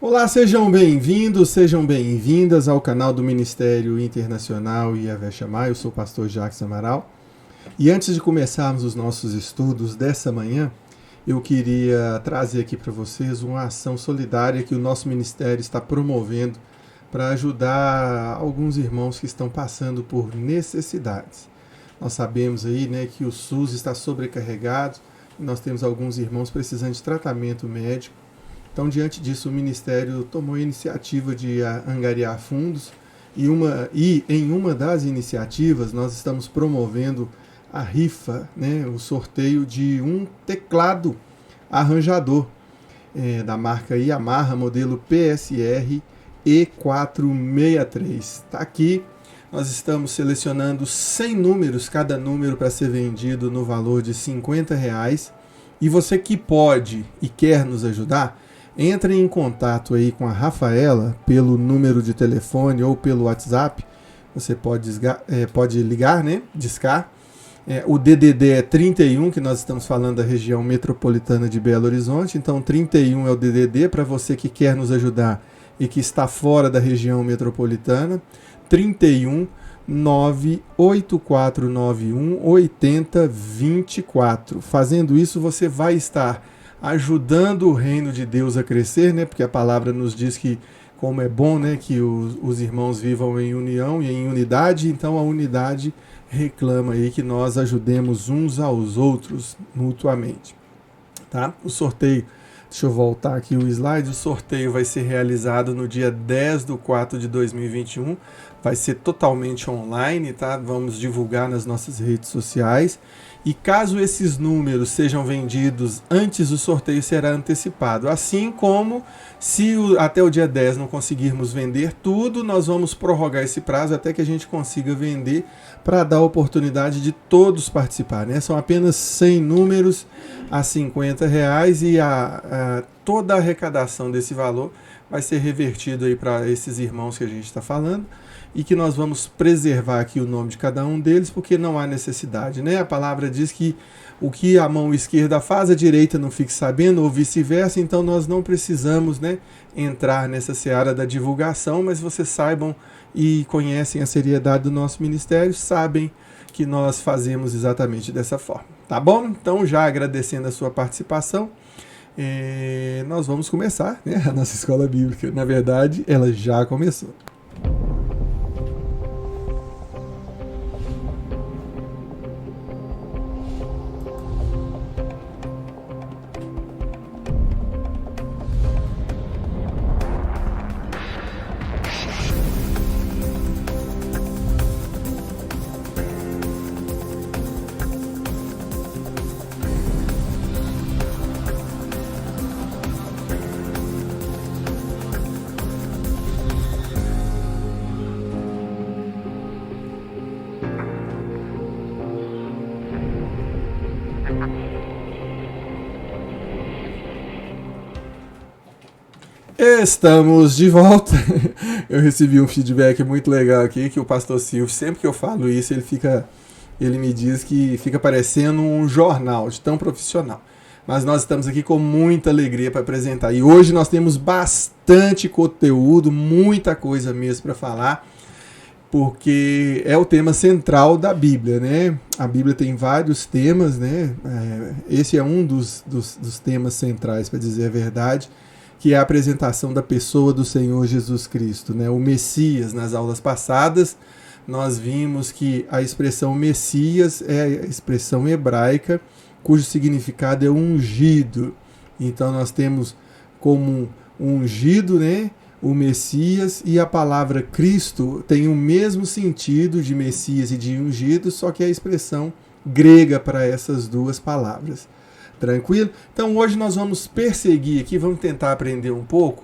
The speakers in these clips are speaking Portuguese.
Olá, sejam bem-vindos, sejam bem-vindas ao canal do Ministério Internacional Yahvé Shammah. Eu sou o pastor Jacques Amaral. E antes de começarmos os nossos estudos dessa manhã, eu queria trazer aqui para vocês uma ação solidária que o nosso ministério está promovendo para ajudar alguns irmãos que estão passando por necessidades. Nós sabemos aí, que o SUS está sobrecarregado, e nós temos alguns irmãos precisando de tratamento médico. Então, diante disso, o Ministério tomou a iniciativa de angariar fundos e em uma das iniciativas nós estamos promovendo a rifa, o sorteio de um teclado arranjador da marca Yamaha, modelo PSR E463. Está aqui, nós estamos selecionando 100 números, cada número para ser vendido no valor de R$50. E você que pode e quer nos ajudar, entre em contato aí com a Rafaela pelo número de telefone ou pelo WhatsApp. Você pode ligar, discar. O DDD é 31, que nós estamos falando da região metropolitana de Belo Horizonte. Então 31 é o DDD para você que quer nos ajudar e que está fora da região metropolitana. 31 98491 8024. Fazendo isso, você vai estar ajudando o reino de Deus a crescer, porque a palavra nos diz que como é bom, que os irmãos vivam em união e em unidade. Então a unidade reclama aí que nós ajudemos uns aos outros mutuamente, tá? O sorteio, deixa eu voltar aqui o slide, o sorteio vai ser realizado no dia 10/4 de 2021, vai ser totalmente online, tá? Vamos divulgar nas nossas redes sociais. E caso esses números sejam vendidos antes, o sorteio será antecipado. Assim como, se até o dia 10 não conseguirmos vender tudo, nós vamos prorrogar esse prazo até que a gente consiga vender, para dar a oportunidade de todos participarem. São apenas 100 números a R$50 e toda a arrecadação desse valor vai ser revertido aí para esses irmãos que a gente está falando, e que nós vamos preservar aqui o nome de cada um deles, porque não há necessidade, A palavra diz que o que a mão esquerda faz, a direita não fique sabendo, ou vice-versa. Então nós não precisamos, entrar nessa seara da divulgação, mas vocês saibam e conhecem a seriedade do nosso ministério, sabem que nós fazemos exatamente dessa forma, tá bom? Então, já agradecendo a sua participação, nós vamos começar, a nossa escola bíblica. Na verdade, ela já começou. Estamos de volta. Eu recebi um feedback muito legal aqui, que o pastor Silvio, sempre que eu falo isso, ele me diz que fica parecendo um jornal, de tão profissional. Mas nós estamos aqui com muita alegria para apresentar. E hoje nós temos bastante conteúdo, muita coisa mesmo para falar, porque é o tema central da Bíblia, A Bíblia tem vários temas, Esse é um dos temas centrais, para dizer a verdade, que é a apresentação da pessoa do Senhor Jesus Cristo, o Messias. Nas aulas passadas, nós vimos que a expressão Messias é a expressão hebraica, cujo significado é ungido. Então nós temos como ungido, o Messias, e a palavra Cristo tem o mesmo sentido de Messias e de ungido, só que é a expressão grega para essas duas palavras. Tranquilo? Então hoje nós vamos perseguir aqui, vamos tentar aprender um pouco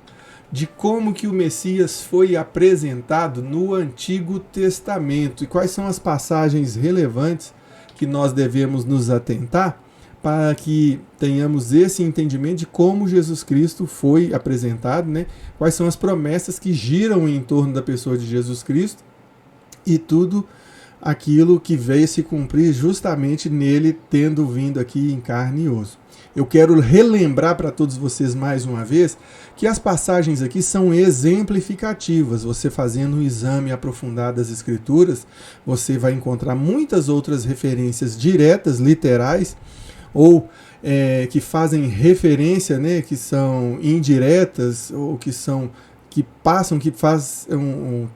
de como que o Messias foi apresentado no Antigo Testamento e quais são as passagens relevantes que nós devemos nos atentar para que tenhamos esse entendimento de como Jesus Cristo foi apresentado, Quais são as promessas que giram em torno da pessoa de Jesus Cristo, e tudo aquilo que veio se cumprir justamente nele, tendo vindo aqui em carne e osso. Eu quero relembrar para todos vocês mais uma vez que as passagens aqui são exemplificativas. Você fazendo um exame aprofundado das Escrituras, você vai encontrar muitas outras referências diretas, literais, ou que fazem referência, né, que são indiretas, ou que passam, que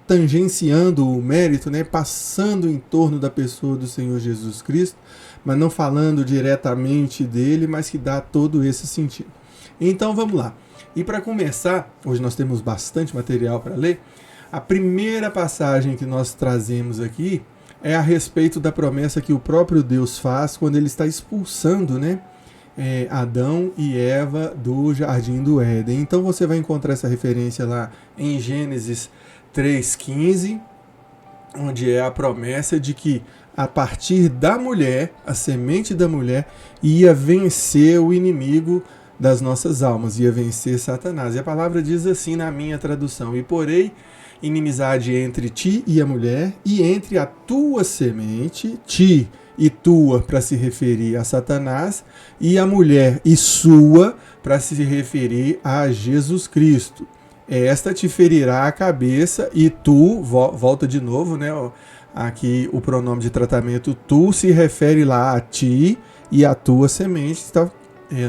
tangenciando o mérito, né, passando em torno da pessoa do Senhor Jesus Cristo, mas não falando diretamente dele, mas que dá todo esse sentido. Então vamos lá. E para começar, hoje nós temos bastante material para ler, a primeira passagem que nós trazemos aqui é a respeito da promessa que o próprio Deus faz quando ele está expulsando, né, Adão e Eva do Jardim do Éden. Então você vai encontrar essa referência lá em Gênesis 3,15, onde é a promessa de que a partir da mulher, a semente da mulher, ia vencer o inimigo das nossas almas, ia vencer Satanás. E a palavra diz assim na minha tradução: e porém inimizade entre ti e a mulher, e entre a tua semente, ti e tua para se referir a Satanás, e a mulher e sua para se referir a Jesus Cristo. Esta te ferirá a cabeça e tu, volta de novo, né? Aqui o pronome de tratamento tu se refere lá a ti e a tua semente, está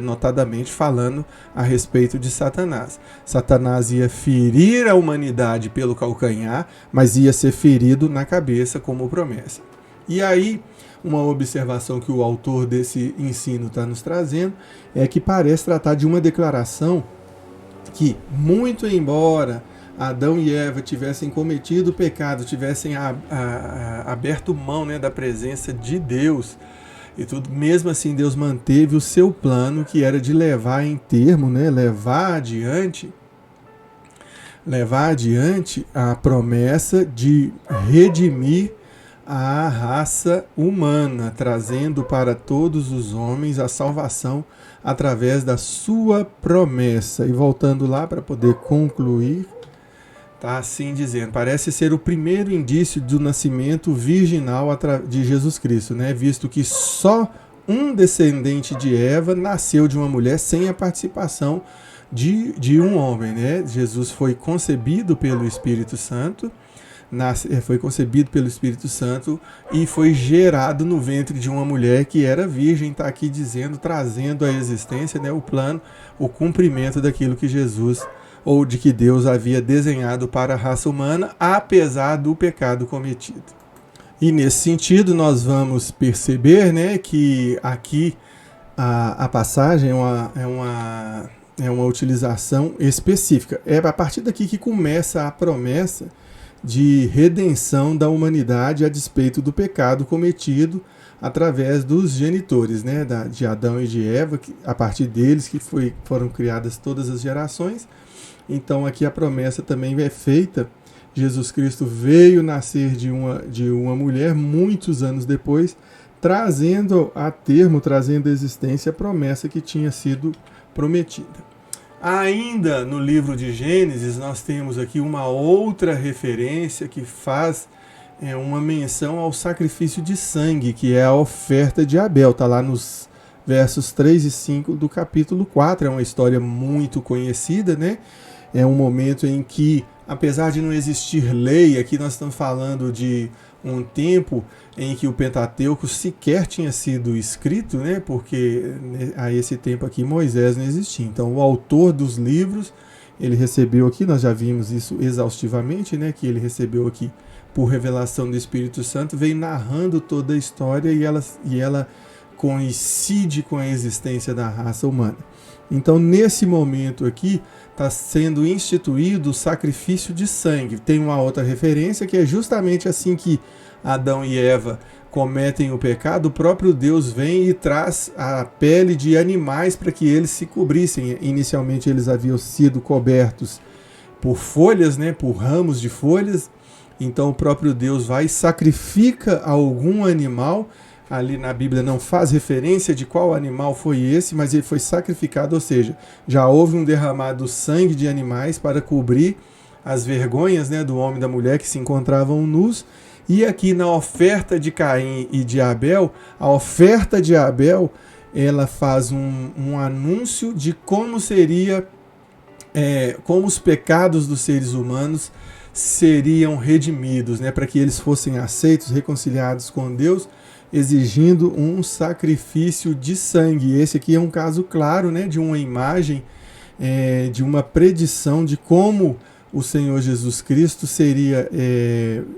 notadamente falando a respeito de Satanás. Satanás ia ferir a humanidade pelo calcanhar, mas ia ser ferido na cabeça como promessa. E aí, uma observação que o autor desse ensino está nos trazendo é que parece tratar de uma declaração que, muito embora Adão e Eva tivessem cometido o pecado, tivessem aberto mão, né, da presença de Deus e tudo, mesmo assim Deus manteve o seu plano, que era de levar em termo, né, levar adiante a promessa de redimir a raça humana, trazendo para todos os homens a salvação através da sua promessa. E voltando lá para poder concluir, tá assim dizendo, parece ser o primeiro indício do nascimento virginal de Jesus Cristo, né? Visto que só um descendente de Eva nasceu de uma mulher sem a participação de um homem, né? Jesus foi concebido pelo Espírito Santo, e foi gerado no ventre de uma mulher que era virgem, está aqui dizendo, trazendo à existência, né, o plano, o cumprimento daquilo que Jesus, ou de que Deus havia desenhado para a raça humana, apesar do pecado cometido. E nesse sentido nós vamos perceber, né, que aqui a passagem é uma utilização específica. É a partir daqui que começa a promessa de redenção da humanidade a despeito do pecado cometido através dos genitores, né, de Adão e de Eva, a partir deles que foram criadas todas as gerações. Então aqui a promessa também é feita. Jesus Cristo veio nascer de uma mulher muitos anos depois, trazendo a termo, trazendo à existência a promessa que tinha sido prometida. Ainda no livro de Gênesis, nós temos aqui uma outra referência que faz uma menção ao sacrifício de sangue, que é a oferta de Abel. Está lá nos versos 3 e 5 do capítulo 4. É uma história muito conhecida, né? É um momento em que, apesar de não existir lei, aqui nós estamos falando de um tempo em que o Pentateuco sequer tinha sido escrito, né? Porque a esse tempo aqui Moisés não existia. Então o autor dos livros, ele recebeu aqui, nós já vimos isso exaustivamente, né? Que ele recebeu aqui por revelação do Espírito Santo, veio narrando toda a história e ela coincide com a existência da raça humana. Então nesse momento aqui está sendo instituído o sacrifício de sangue. Tem uma outra referência que é justamente assim que Adão e Eva cometem o pecado, o próprio Deus vem e traz a pele de animais para que eles se cobrissem. Inicialmente eles haviam sido cobertos por folhas, né, por ramos de folhas. Então o próprio Deus vai e sacrifica algum animal. Ali na Bíblia não faz referência de qual animal foi esse, mas ele foi sacrificado, ou seja, já houve um derramado sangue de animais para cobrir as vergonhas, né, do homem e da mulher que se encontravam nus, E aqui na oferta de Caim e de Abel, a oferta de Abel, ela faz um anúncio de como seria, como os pecados dos seres humanos seriam redimidos, né, para que eles fossem aceitos, reconciliados com Deus, exigindo um sacrifício de sangue. Esse aqui é um caso claro, né, de uma imagem, de uma predição de como o Senhor Jesus Cristo seria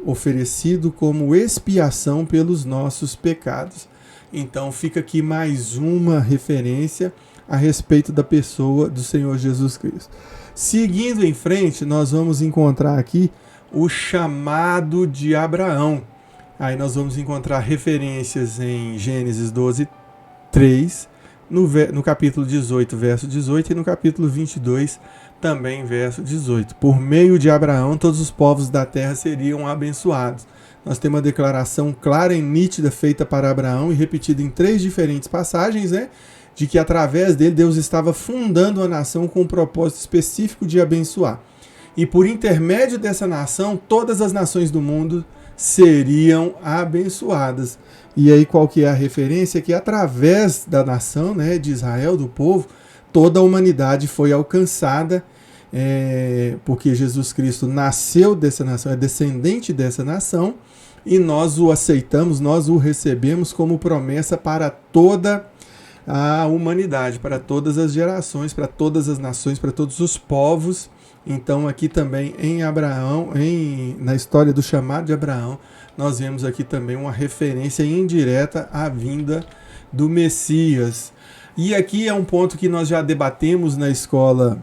oferecido como expiação pelos nossos pecados. Então fica aqui mais uma referência a respeito da pessoa do Senhor Jesus Cristo. Seguindo em frente, nós vamos encontrar aqui o chamado de Abraão. Aí nós vamos encontrar referências em Gênesis 12, 3, no capítulo 18, verso 18, e no capítulo 22, também verso 18. Por meio de Abraão, todos os povos da terra seriam abençoados. Nós temos uma declaração clara e nítida feita para Abraão e repetida em 3 diferentes passagens, né? De que através dele Deus estava fundando a nação com um propósito específico de abençoar. E por intermédio dessa nação, todas as nações do mundo seriam abençoadas. E aí qual que é a referência? Que através da nação, né, de Israel, do povo, toda a humanidade foi alcançada, porque Jesus Cristo nasceu dessa nação, é descendente dessa nação, e nós o aceitamos, nós o recebemos como promessa para toda a humanidade, para todas as gerações, para todas as nações, para todos os povos. Então aqui também em Abraão, na história do chamado de Abraão, nós vemos aqui também uma referência indireta à vinda do Messias. E aqui é um ponto que nós já debatemos na escola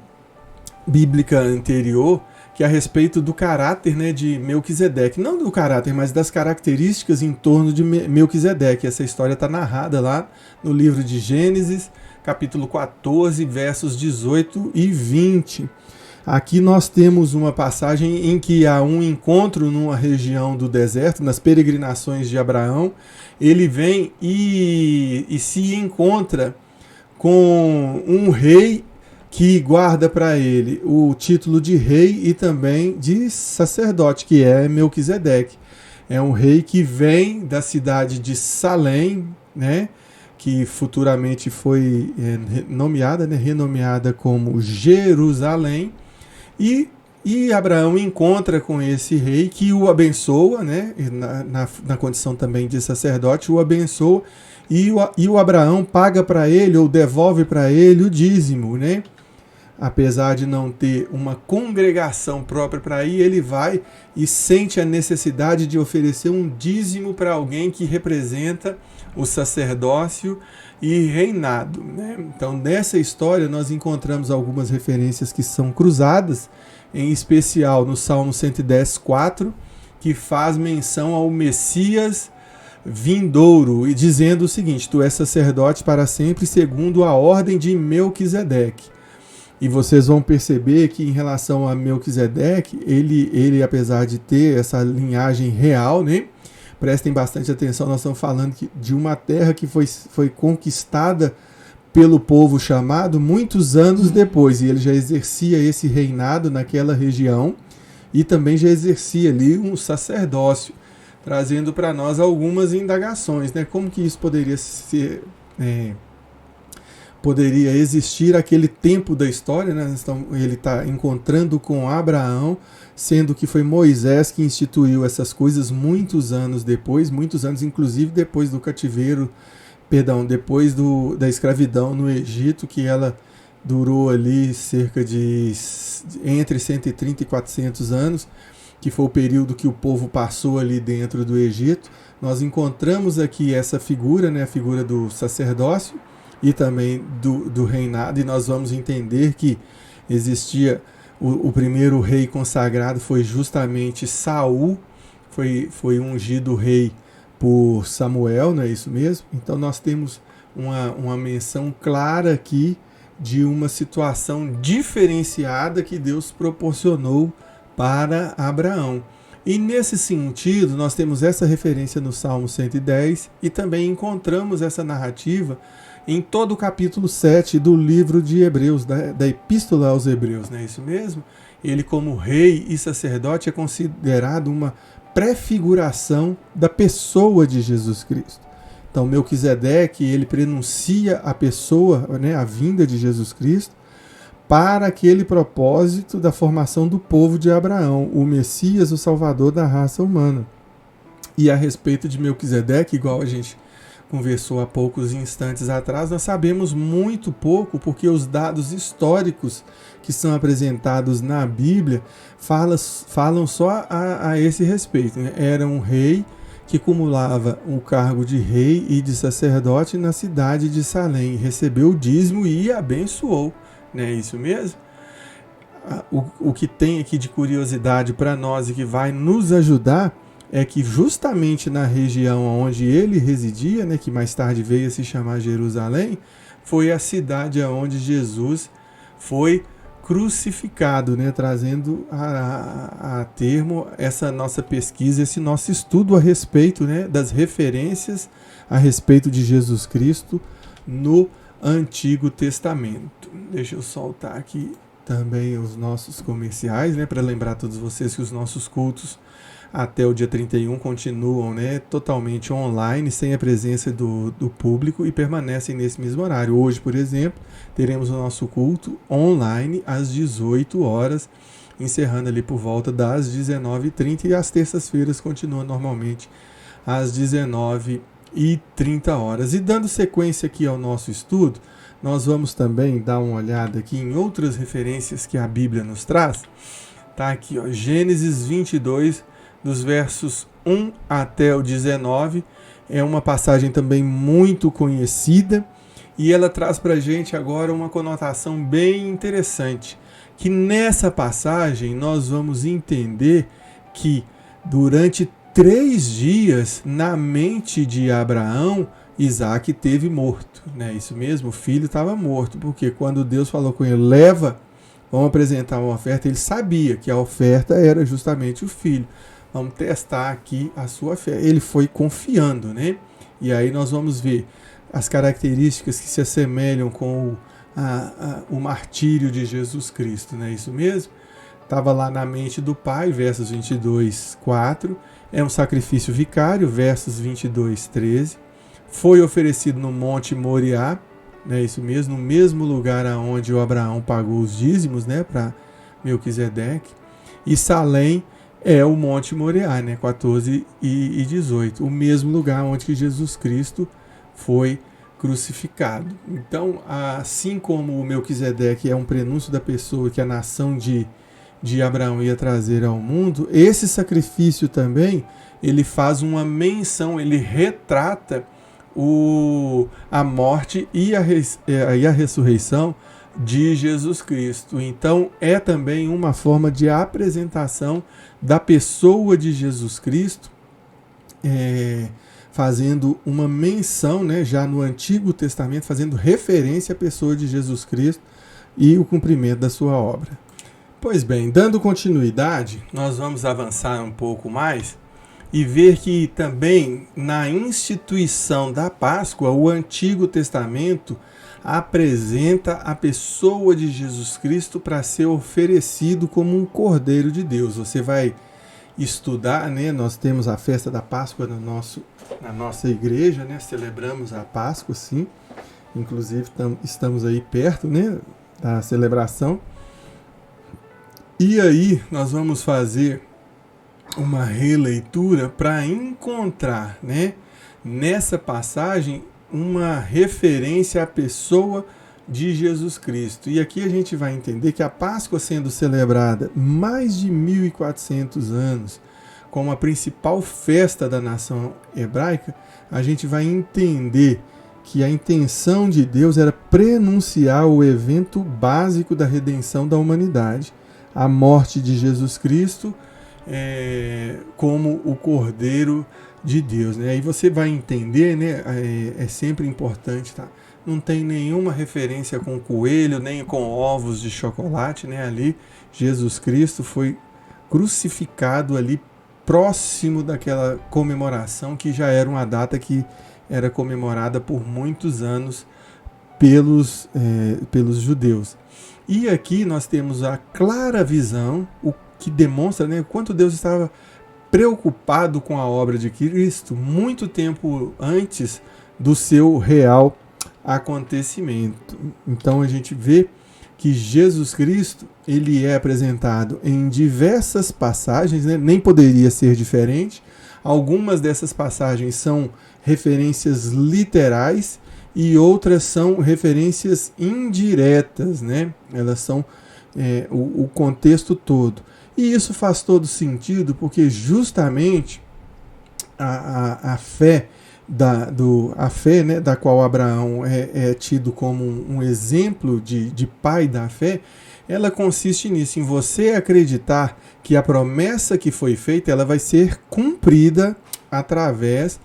bíblica anterior, que é a respeito do caráter, né, de Melquisedeque. Não do caráter, mas das características em torno de Melquisedeque. Essa história está narrada lá no livro de Gênesis, capítulo 14, versos 18 e 20. Aqui nós temos uma passagem em que há um encontro numa região do deserto, nas peregrinações de Abraão. Ele vem e se encontra com um rei que guarda para ele o título de rei e também de sacerdote, que é Melquisedeque. É um rei que vem da cidade de Salém, né, que futuramente foi renomeada como Jerusalém. E Abraão encontra com esse rei que o abençoa, né, na condição também de sacerdote, o abençoa, e o Abraão paga para ele, ou devolve para ele o dízimo, né? Apesar de não ter uma congregação própria para ir, ele vai e sente a necessidade de oferecer um dízimo para alguém que representa o sacerdócio e reinado, né? Então, nessa história, nós encontramos algumas referências que são cruzadas, em especial no Salmo 110, 4, que faz menção ao Messias vindouro, e dizendo o seguinte: tu és sacerdote para sempre, segundo a ordem de Melquisedeque. E vocês vão perceber que em relação a Melquisedeque, ele apesar de ter essa linhagem real, né? Prestem bastante atenção, nós estamos falando de uma terra que foi conquistada pelo povo chamado muitos anos depois, e ele já exercia esse reinado naquela região e também já exercia ali um sacerdócio, trazendo para nós algumas indagações, né? Como que isso poderia ser... poderia existir aquele tempo da história, né? Então, ele está encontrando com Abraão, sendo que foi Moisés que instituiu essas coisas muitos anos depois, muitos anos inclusive depois do cativeiro, depois da escravidão no Egito, que ela durou ali cerca de entre 130 e 400 anos, que foi o período que o povo passou ali dentro do Egito. Nós encontramos aqui essa figura, né? A figura do sacerdócio, e também do reinado, e nós vamos entender que existia o primeiro rei consagrado foi justamente Saul, foi ungido rei por Samuel, não é isso mesmo? Então nós temos uma menção clara aqui de uma situação diferenciada que Deus proporcionou para Abraão. E nesse sentido, nós temos essa referência no Salmo 110 e também encontramos essa narrativa em todo o capítulo 7 do livro de Hebreus, da Epístola aos Hebreus, não é isso mesmo? Ele, como rei e sacerdote, é considerado uma prefiguração da pessoa de Jesus Cristo. Então, Melquisedeque, ele prenuncia a pessoa, né, a vinda de Jesus Cristo, para aquele propósito da formação do povo de Abraão, o Messias, o Salvador da raça humana. E a respeito de Melquisedeque, igual a gente conversou há poucos instantes atrás, nós sabemos muito pouco, porque os dados históricos que são apresentados na Bíblia falam só a esse respeito, né? Era um rei que cumulava o cargo de rei e de sacerdote na cidade de Salém, recebeu o dízimo e abençoou, não é isso mesmo? O que tem aqui de curiosidade para nós e que vai nos ajudar é que justamente na região onde ele residia, né, que mais tarde veio a se chamar Jerusalém, foi a cidade onde Jesus foi crucificado, né, trazendo a termo essa nossa pesquisa, esse nosso estudo a respeito, né, das referências a respeito de Jesus Cristo no Antigo Testamento. Deixa eu soltar aqui também os nossos comerciais, né, para lembrar a todos vocês que os nossos cultos até o dia 31 continuam, né, totalmente online, sem a presença do público, e permanecem nesse mesmo horário. Hoje, por exemplo, teremos o nosso culto online às 18 horas, encerrando ali por volta das 19h30, e às terças-feiras continua normalmente às 19h30. E dando sequência aqui ao nosso estudo, nós vamos também dar uma olhada aqui em outras referências que a Bíblia nos traz. Tá aqui, ó, Gênesis 22, dos versos 1 até o 19, é uma passagem também muito conhecida, e ela traz para a gente agora uma conotação bem interessante, que nessa passagem nós vamos entender que durante 3 dias, na mente de Abraão, Isaac teve morto, né? Isso mesmo, o filho estava morto, porque quando Deus falou com ele, vamos apresentar uma oferta, ele sabia que a oferta era justamente o filho. Vamos testar aqui a sua fé. Ele foi confiando, né? E aí nós vamos ver as características que se assemelham com o martírio de Jesus Cristo, não é isso mesmo? Estava lá na mente do Pai, versos 22, 4. É um sacrifício vicário, versos 22, 13. Foi oferecido no Monte Moriá, não é isso mesmo? No mesmo lugar onde o Abraão pagou os dízimos, né? Para Melquisedeque. E Salém é o Monte Moriá, né? 14 e 18, o mesmo lugar onde que Jesus Cristo foi crucificado. Então, assim como o Melquisedeque é um prenúncio da pessoa que a nação de Abraão ia trazer ao mundo, esse sacrifício também, ele faz uma menção, ele retrata a morte e a ressurreição de Jesus Cristo. Então, é também uma forma de apresentação da pessoa de Jesus Cristo, fazendo uma menção, né, já no Antigo Testamento, fazendo referência à pessoa de Jesus Cristo e o cumprimento da sua obra. Pois bem, dando continuidade, nós vamos avançar um pouco mais e ver que também na instituição da Páscoa, o Antigo Testamento apresenta a pessoa de Jesus Cristo para ser oferecido como um Cordeiro de Deus. Você vai estudar, né? Nós temos a festa da Páscoa na nossa igreja, né? Celebramos a Páscoa, sim. Inclusive estamos aí perto, né, da celebração. E aí nós vamos fazer uma releitura para encontrar, né, nessa passagem uma referência à pessoa de Jesus Cristo. E aqui a gente vai entender que a Páscoa, sendo celebrada mais de 1400 anos como a principal festa da nação hebraica, a gente vai entender que a intenção de Deus era prenunciar o evento básico da redenção da humanidade, a morte de Jesus Cristo, como o Cordeiro de Deus, né? Aí você vai entender, né? É sempre importante, tá? Não tem nenhuma referência com coelho, nem com ovos de chocolate, né? Ali Jesus Cristo foi crucificado ali próximo daquela comemoração, que já era uma data que era comemorada por muitos anos pelos judeus. E aqui nós temos a clara visão, o que demonstra, né, o quanto Deus estava preocupado com a obra de Cristo muito tempo antes do seu real acontecimento. Então a gente vê que Jesus Cristo, ele é apresentado em diversas passagens, né? Nem poderia ser diferente. Algumas dessas passagens são referências literais e outras são referências indiretas, né? Elas são o contexto todo. E isso faz todo sentido, porque justamente a fé a fé, né, da qual Abraão é tido como um exemplo de pai da fé, ela consiste nisso, em você acreditar que a promessa que foi feita ela vai ser cumprida através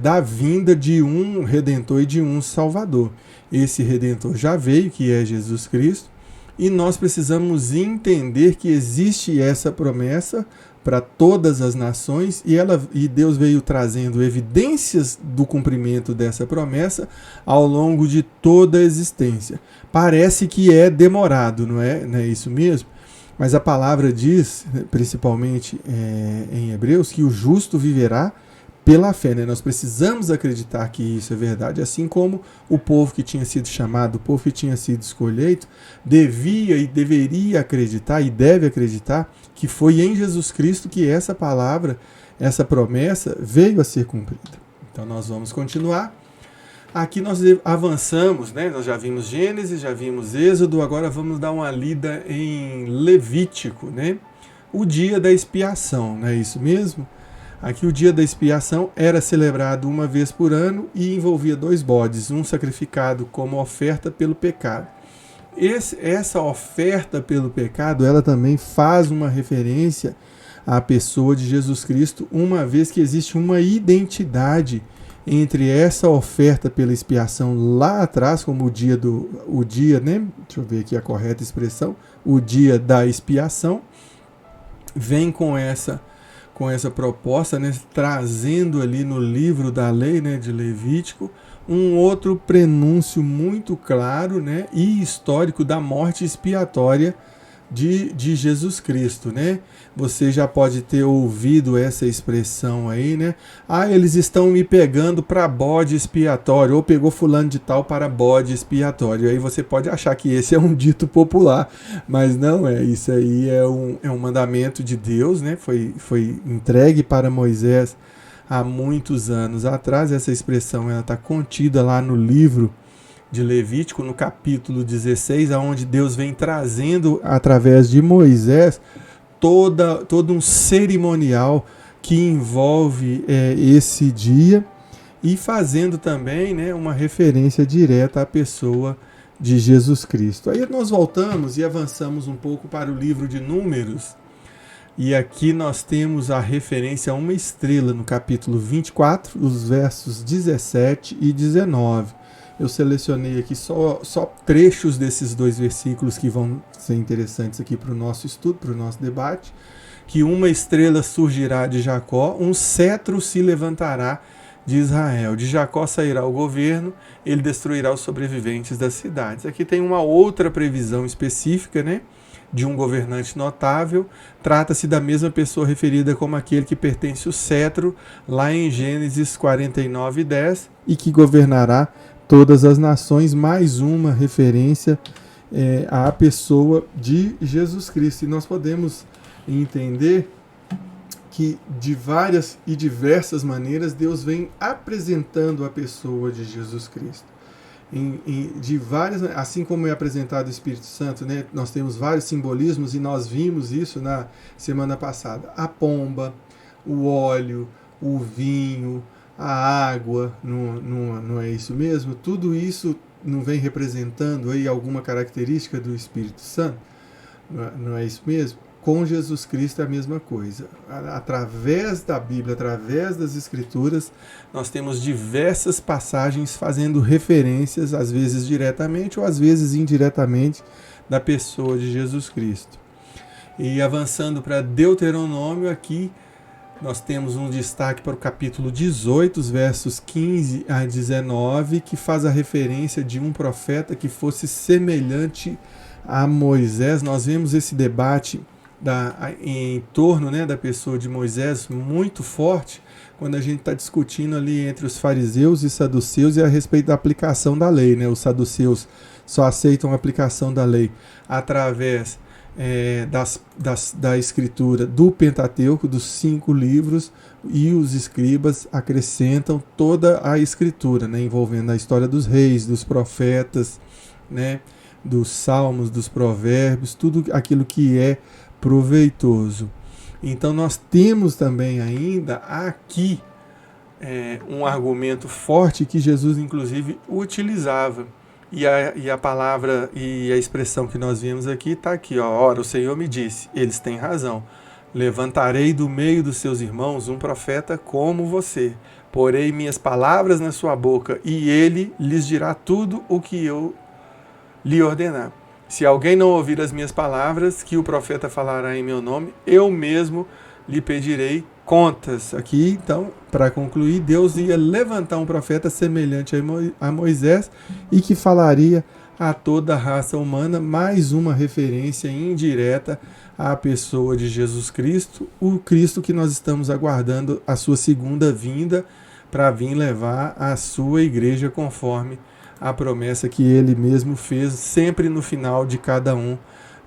da vinda de um Redentor e de um Salvador. Esse Redentor já veio, que é Jesus Cristo, e nós precisamos entender que existe essa promessa para todas as nações, e Deus veio trazendo evidências do cumprimento dessa promessa ao longo de toda a existência. Parece que é demorado, não é isso mesmo? Mas a palavra diz, principalmente em Hebreus, que o justo viverá pela fé, né? Nós precisamos acreditar que isso é verdade, assim como o povo que tinha sido chamado, o povo que tinha sido escolhido, devia e deveria acreditar e deve acreditar que foi em Jesus Cristo que essa palavra, essa promessa veio a ser cumprida. Então nós vamos continuar. Aqui nós avançamos, né? Nós já vimos Gênesis, já vimos Êxodo, agora vamos dar uma lida em Levítico, né? O dia da expiação, não é isso mesmo? Aqui o dia da expiação era celebrado uma vez por ano e envolvia 2 bodes, um sacrificado como oferta pelo pecado. Essa oferta pelo pecado, ela também faz uma referência à pessoa de Jesus Cristo, uma vez que existe uma identidade entre essa oferta pela expiação lá atrás, como o dia, né? Deixa eu ver aqui a correta expressão, o dia da expiação, vem com essa proposta, né, trazendo ali no livro da lei, né, de Levítico, um outro prenúncio muito claro, né, e histórico da morte expiatória de Jesus Cristo, né? Você já pode ter ouvido essa expressão aí, né? Eles estão me pegando para bode expiatório, ou pegou fulano de tal para bode expiatório. Aí você pode achar que esse é um dito popular, mas não é. Isso aí é um mandamento de Deus, né? Foi entregue para Moisés há muitos anos atrás. Essa expressão ela está contida lá no livro de Levítico, no capítulo 16, onde Deus vem trazendo, através de Moisés, todo um cerimonial que envolve esse dia, e fazendo também, né, uma referência direta à pessoa de Jesus Cristo. Aí nós voltamos e avançamos um pouco para o livro de Números, e aqui nós temos a referência a uma estrela no capítulo 24, os versos 17 e 19. Eu selecionei aqui só trechos desses 2 versículos que vão ser interessantes aqui para o nosso estudo, para o nosso debate. Que uma estrela surgirá de Jacó, um cetro se levantará de Israel. De Jacó sairá o governo, ele destruirá os sobreviventes das cidades. Aqui tem uma outra previsão específica, né, de um governante notável. Trata-se da mesma pessoa referida como aquele que pertence ao cetro, lá em Gênesis 49:10, e que governará todas as nações, mais uma referência à pessoa de Jesus Cristo. E nós podemos entender que de várias e diversas maneiras Deus vem apresentando a pessoa de Jesus Cristo. De várias, assim como é apresentado o Espírito Santo, né, nós temos vários simbolismos, e nós vimos isso na semana passada. A pomba, o óleo, o vinho, a água, não é isso mesmo? Tudo isso não vem representando aí alguma característica do Espírito Santo? Não é isso mesmo? Com Jesus Cristo é a mesma coisa. Através da Bíblia, através das Escrituras, nós temos diversas passagens fazendo referências, às vezes diretamente ou às vezes indiretamente, da pessoa de Jesus Cristo. E avançando para Deuteronômio, aqui nós temos um destaque para o capítulo 18, os versos 15 a 19, que faz a referência de um profeta que fosse semelhante a Moisés. Nós vemos esse debate em torno, né, da pessoa de Moisés muito forte, quando a gente está discutindo ali entre os fariseus e saduceus e a respeito da aplicação da lei, né? Os saduceus só aceitam a aplicação da lei através da escritura do Pentateuco, dos 5 livros, e os escribas acrescentam toda a escritura, né? Envolvendo a história dos reis, dos profetas, né? Dos salmos, dos provérbios, tudo aquilo que é proveitoso. Então nós temos também ainda aqui um argumento forte que Jesus inclusive utilizava. E a palavra e a expressão que nós vimos aqui está aqui. Ó, ora, o Senhor me disse, eles têm razão. Levantarei do meio dos seus irmãos um profeta como você. Porei minhas palavras na sua boca e ele lhes dirá tudo o que eu lhe ordenar. Se alguém não ouvir as minhas palavras, que o profeta falará em meu nome, eu mesmo lhe pedirei contas. Aqui, então, para concluir, Deus ia levantar um profeta semelhante a Moisés e que falaria a toda a raça humana, mais uma referência indireta à pessoa de Jesus Cristo, o Cristo que nós estamos aguardando a sua segunda vinda para vir levar a sua igreja conforme a promessa que ele mesmo fez sempre no final de cada um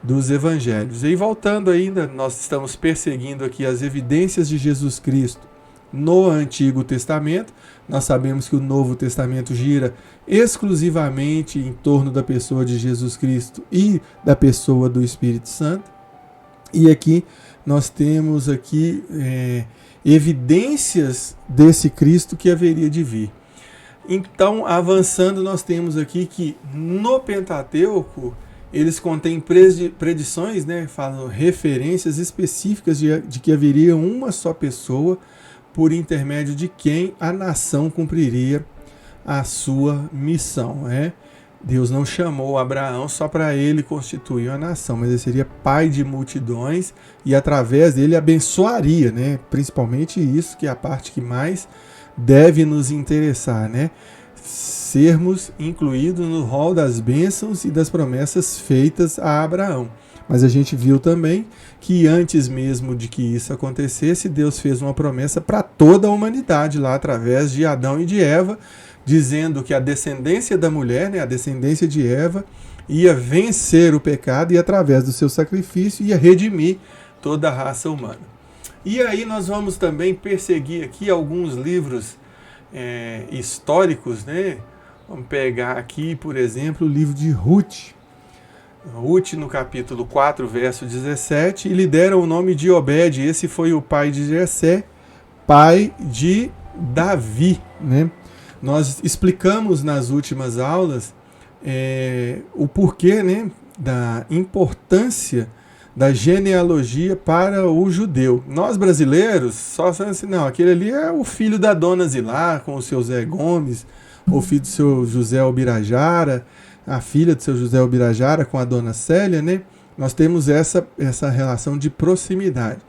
dos evangelhos. E voltando ainda, nós estamos perseguindo aqui as evidências de Jesus Cristo no Antigo Testamento. Nós sabemos que o Novo Testamento gira exclusivamente em torno da pessoa de Jesus Cristo e da pessoa do Espírito Santo. E aqui nós temos aqui evidências desse Cristo que haveria de vir. Então, avançando, nós temos aqui que no Pentateuco eles contêm predições, né, falam referências específicas de que haveria uma só pessoa por intermédio de quem a nação cumpriria a sua missão. Né? Deus não chamou Abraão só para ele constituir uma nação, mas ele seria pai de multidões e através dele abençoaria, né? Principalmente isso que é a parte que mais deve nos interessar, né? Sermos incluídos no rol das bênçãos e das promessas feitas a Abraão. Mas a gente viu também que antes mesmo de que isso acontecesse, Deus fez uma promessa para toda a humanidade lá através de Adão e de Eva, dizendo que a descendência da mulher, né, a descendência de Eva, ia vencer o pecado e através do seu sacrifício ia redimir toda a raça humana. E aí nós vamos também perseguir aqui alguns livros históricos, né? Vamos pegar aqui, por exemplo, o livro de Ruth. Ruth, no capítulo 4, verso 17, e lhe deram o nome de Obed. Esse foi o pai de Jessé, pai de Davi, né? Nós explicamos nas últimas aulas o porquê, né, da importância da genealogia para o judeu. Nós brasileiros só sabemos assim, não, aquele ali é o filho da dona Zilá com o seu Zé Gomes, o filho do seu José Albirajara, a filha do seu José Albirajara com a dona Célia, né? Nós temos essa relação de proximidade.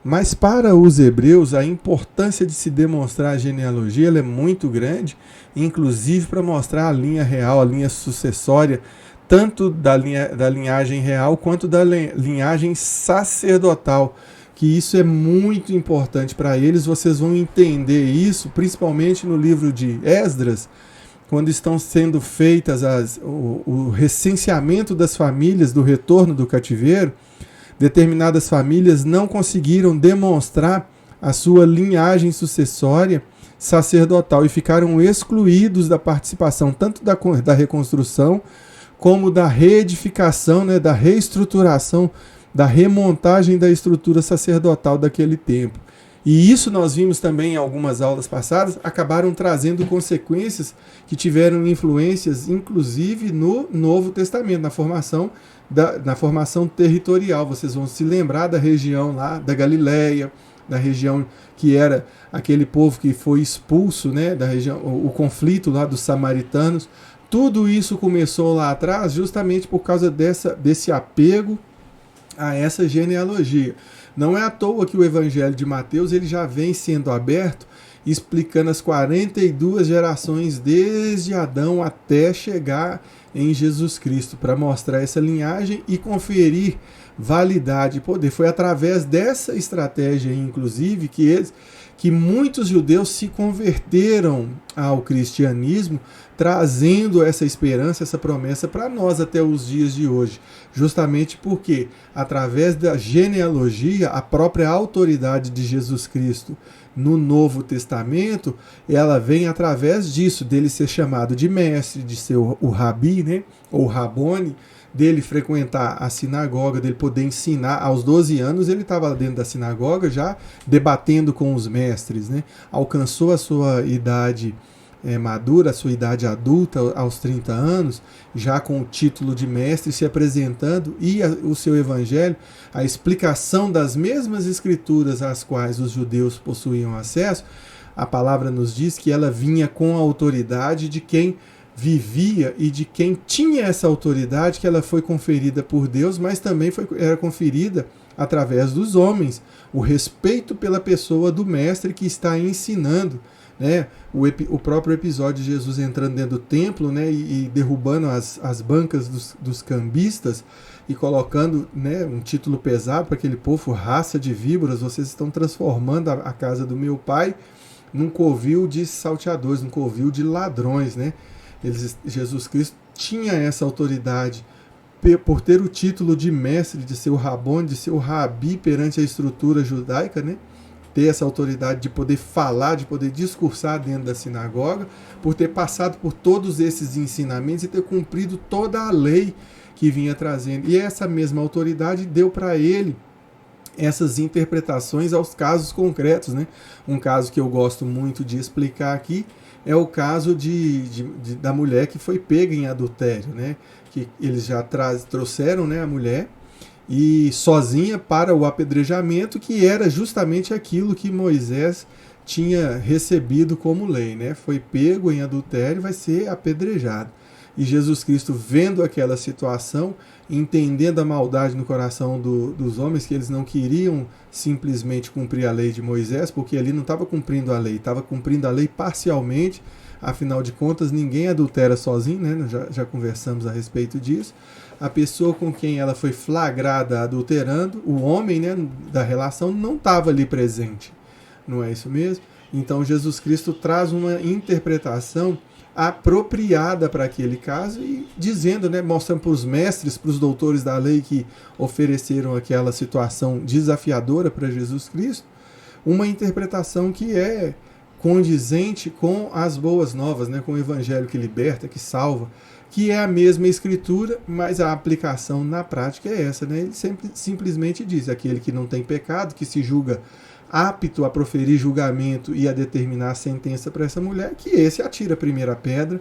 Mas para os hebreus, a importância de se demonstrar a genealogia ela é muito grande, inclusive para mostrar a linha real, a linha sucessória, tanto da linhagem real quanto da linhagem sacerdotal, que isso é muito importante para eles. Vocês vão entender isso, principalmente no livro de Esdras, quando estão sendo feitas o recenseamento das famílias do retorno do cativeiro. Determinadas famílias não conseguiram demonstrar a sua linhagem sucessória sacerdotal e ficaram excluídos da participação tanto da reconstrução como da reedificação, né, da reestruturação, da remontagem da estrutura sacerdotal daquele tempo. E isso nós vimos também em algumas aulas passadas, acabaram trazendo consequências que tiveram influências, inclusive no Novo Testamento, na formação territorial. Vocês vão se lembrar da região lá da Galileia, da região que era aquele povo que foi expulso, né, da região, o conflito lá dos samaritanos. Tudo isso começou lá atrás justamente por causa desse apego a essa genealogia. Não é à toa que o Evangelho de Mateus ele já vem sendo aberto, explicando as 42 gerações desde Adão até chegar em Jesus Cristo, para mostrar essa linhagem e conferir validade e poder. Foi através dessa estratégia, inclusive, que muitos judeus se converteram ao cristianismo, trazendo essa esperança, essa promessa para nós até os dias de hoje. Justamente porque, através da genealogia, a própria autoridade de Jesus Cristo no Novo Testamento, ela vem através disso, dele ser chamado de mestre, de ser o rabi, né, ou Rabone, dele frequentar a sinagoga, dele poder ensinar. Aos 12 anos ele estava dentro da sinagoga já debatendo com os mestres, né? Alcançou a sua idade madura, a sua idade adulta aos 30 anos, já com o título de mestre, se apresentando, e o seu evangelho, a explicação das mesmas escrituras às quais os judeus possuíam acesso, a palavra nos diz que ela vinha com a autoridade de quem vivia e de quem tinha essa autoridade, que ela foi conferida por Deus, mas também era conferida através dos homens, o respeito pela pessoa do mestre que está ensinando, né? O próprio episódio de Jesus entrando dentro do templo, né, e derrubando as bancas dos cambistas e colocando, né, um título pesado para aquele povo: raça de víboras, vocês estão transformando a casa do meu pai num covil de salteadores, num covil de ladrões, né? Jesus Cristo tinha essa autoridade por ter o título de mestre, de ser o Rabone, de ser o rabi perante a estrutura judaica, né? Ter essa autoridade de poder falar, de poder discursar dentro da sinagoga, por ter passado por todos esses ensinamentos e ter cumprido toda a lei que vinha trazendo. E essa mesma autoridade deu para ele essas interpretações aos casos concretos, né? Um caso que eu gosto muito de explicar aqui é o caso da mulher que foi pega em adultério, né? Que eles já trouxeram, né, a mulher e sozinha para o apedrejamento, que era justamente aquilo que Moisés tinha recebido como lei, né? Foi pego em adultério, vai ser apedrejado. E Jesus Cristo, vendo aquela situação, entendendo a maldade no coração dos homens, que eles não queriam simplesmente cumprir a lei de Moisés, porque ali não estava cumprindo a lei, estava cumprindo a lei parcialmente. Afinal de contas, ninguém adultera sozinho, né? Já conversamos a respeito disso. A pessoa com quem ela foi flagrada adulterando, o homem, né, da relação, não estava ali presente. Não é isso mesmo? Então Jesus Cristo traz uma interpretação apropriada para aquele caso e dizendo, né, mostrando para os mestres, para os doutores da lei que ofereceram aquela situação desafiadora para Jesus Cristo, uma interpretação que é condizente com as boas novas, né, com o evangelho que liberta, que salva, que é a mesma escritura, mas a aplicação na prática é essa, né? Ele simplesmente diz: aquele que não tem pecado, que se julga apto a proferir julgamento e a determinar a sentença para essa mulher, que esse atira a primeira pedra,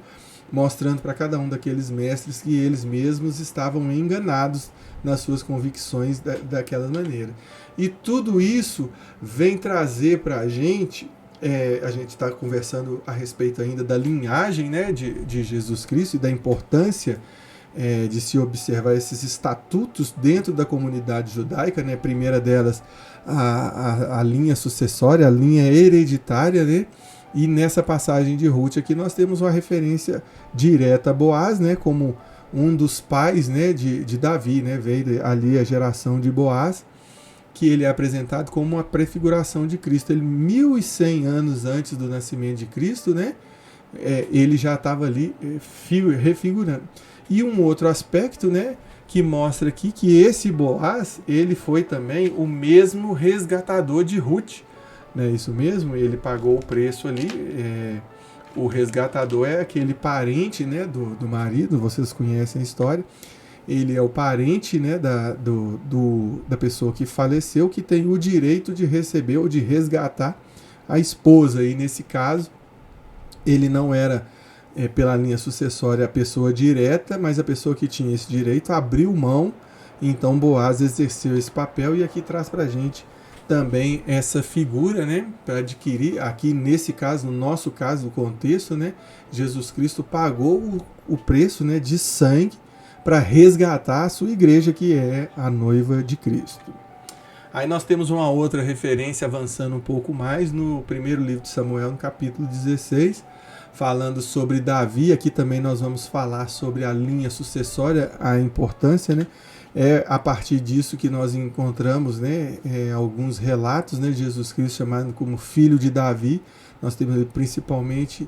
mostrando para cada um daqueles mestres que eles mesmos estavam enganados nas suas convicções daquela maneira. E tudo isso vem trazer para a gente está conversando a respeito ainda da linhagem, né, de Jesus Cristo e da importância de se observar esses estatutos dentro da comunidade judaica, né? A primeira delas, a linha sucessória, a linha hereditária, né? E nessa passagem de Ruth aqui nós temos uma referência direta a Boaz, né, como um dos pais, né, de Davi, né? Veio ali a geração de Boaz, que ele é apresentado como uma prefiguração de Cristo. Ele, 1100 anos antes do nascimento de Cristo, né, ele já estava ali refigurando. E um outro aspecto, né, que mostra aqui que esse Boaz, ele foi também o mesmo resgatador de Ruth. Não é isso mesmo? Ele pagou o preço ali. O resgatador é aquele parente, né, do marido, vocês conhecem a história. Ele é o parente, né, da pessoa que faleceu, que tem o direito de receber ou de resgatar a esposa. E nesse caso, ele não era, pela linha sucessória, a pessoa direta, mas a pessoa que tinha esse direito abriu mão. Então Boaz exerceu esse papel, e aqui traz para a gente também essa figura, né, para adquirir. Aqui nesse caso, no nosso caso, no contexto, né, Jesus Cristo pagou o preço, né, de sangue para resgatar a sua igreja, que é a noiva de Cristo. Aí nós temos uma outra referência, avançando um pouco mais, no primeiro livro de Samuel, no capítulo 16, falando sobre Davi. Aqui também nós vamos falar sobre a linha sucessória, a importância, né? É a partir disso que nós encontramos, né, alguns relatos, né, de Jesus Cristo chamado como filho de Davi. Nós temos principalmente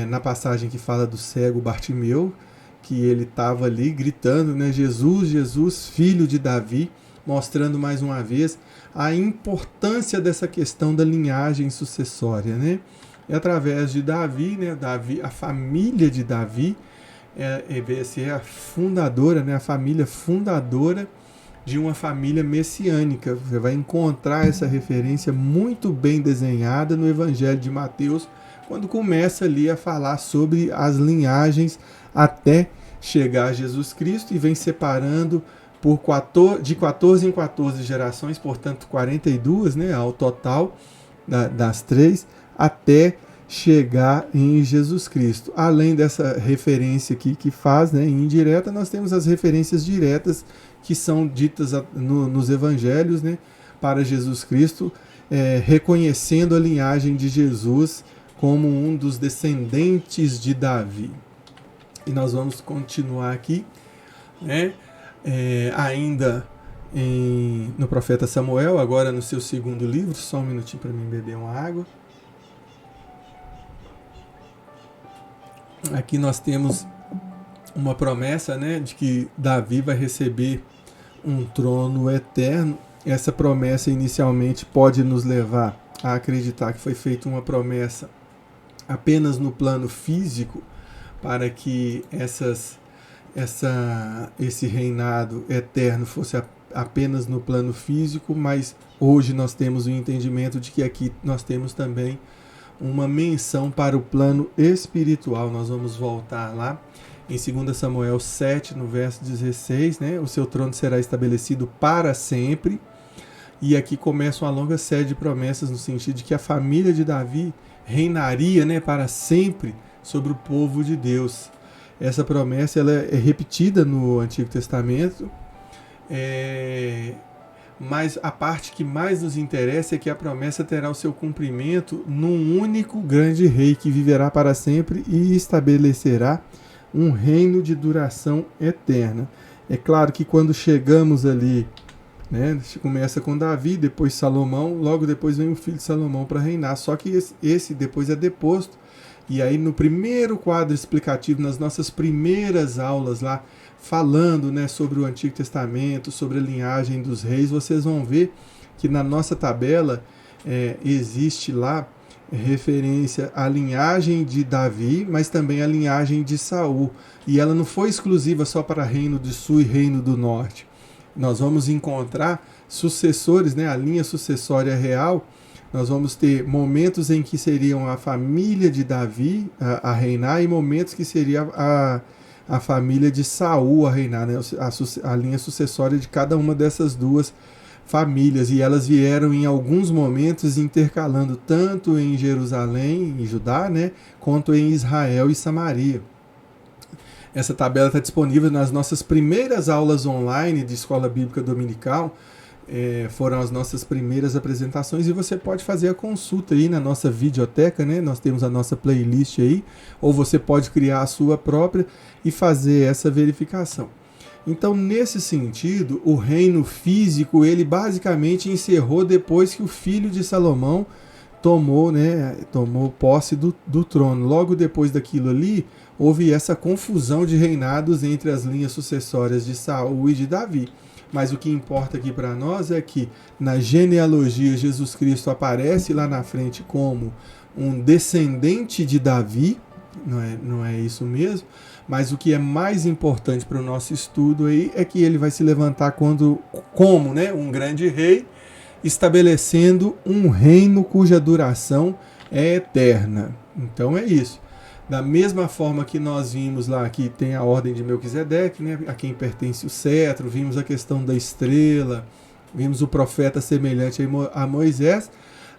na passagem que fala do cego Bartimeu, que ele estava ali gritando, né, Jesus, Jesus, filho de Davi, mostrando mais uma vez a importância dessa questão da linhagem sucessória, né? E através de Davi, né, a família de Davi vai ser a fundadora, né, a família fundadora de uma família messiânica. Você vai encontrar essa referência muito bem desenhada no Evangelho de Mateus, quando começa ali a falar sobre as linhagens até chegar a Jesus Cristo, e vem separando de 14 em 14 gerações, portanto 42, né, ao total das três, até chegar em Jesus Cristo. Além dessa referência aqui que faz, né, indireta, nós temos as referências diretas que são ditas nos evangelhos, né, para Jesus Cristo, reconhecendo a linhagem de Jesus como um dos descendentes de Davi. E nós vamos continuar aqui, né, ainda no profeta Samuel, agora no seu segundo livro. Só um minutinho para mim beber uma água. Aqui nós temos uma promessa, né, de que Davi vai receber um trono eterno. Essa promessa inicialmente pode nos levar a acreditar que foi feita uma promessa apenas no plano físico, para que esse reinado eterno fosse apenas no plano físico, mas hoje nós temos o entendimento de que aqui nós temos também uma menção para o plano espiritual. Nós vamos voltar lá em 2 Samuel 7, no verso 16, né? O seu trono será estabelecido para sempre. E aqui começa uma longa série de promessas no sentido de que a família de Davi reinaria, né, para sempre sobre o povo de Deus. Essa promessa ela é repetida no Antigo Testamento, mas a parte que mais nos interessa é que a promessa terá o seu cumprimento num único grande rei que viverá para sempre e estabelecerá um reino de duração eterna. É claro que quando chegamos ali, né, começa com Davi, depois Salomão, logo depois vem o filho de Salomão para reinar, só que esse depois é deposto. E aí no primeiro quadro explicativo, nas nossas primeiras aulas lá, falando, né, sobre o Antigo Testamento, sobre a linhagem dos reis, vocês vão ver que na nossa tabela existe lá referência à linhagem de Davi, mas também à linhagem de Saul. E ela não foi exclusiva só para Reino do Sul e Reino do Norte. Nós vamos encontrar sucessores, né, a linha sucessória real. Nós vamos ter momentos em que seriam a família de Davi a reinar e momentos que seria a família de Saul a reinar, né, a linha sucessória de cada uma dessas duas famílias. E elas vieram em alguns momentos intercalando tanto em Jerusalém, em Judá, né, quanto em Israel e Samaria. Essa tabela está disponível nas nossas primeiras aulas online de Escola Bíblica Dominical. Foram as nossas primeiras apresentações e você pode fazer a consulta aí na nossa videoteca, né? Nós temos a nossa playlist aí, ou você pode criar a sua própria e fazer essa verificação. Então, nesse sentido, o reino físico, ele basicamente encerrou depois que o filho de Salomão tomou posse do trono. Logo depois daquilo ali, houve essa confusão de reinados entre as linhas sucessórias de Saul e de Davi. Mas o que importa aqui para nós é que na genealogia Jesus Cristo aparece lá na frente como um descendente de Davi, não é isso mesmo? Mas o que é mais importante para o nosso estudo aí é que ele vai se levantar como, né, um grande rei, estabelecendo um reino cuja duração é eterna. Então é isso. Da mesma forma que nós vimos lá que tem a ordem de Melquisedeque, né, a quem pertence o cetro, vimos a questão da estrela, vimos o profeta semelhante a Moisés,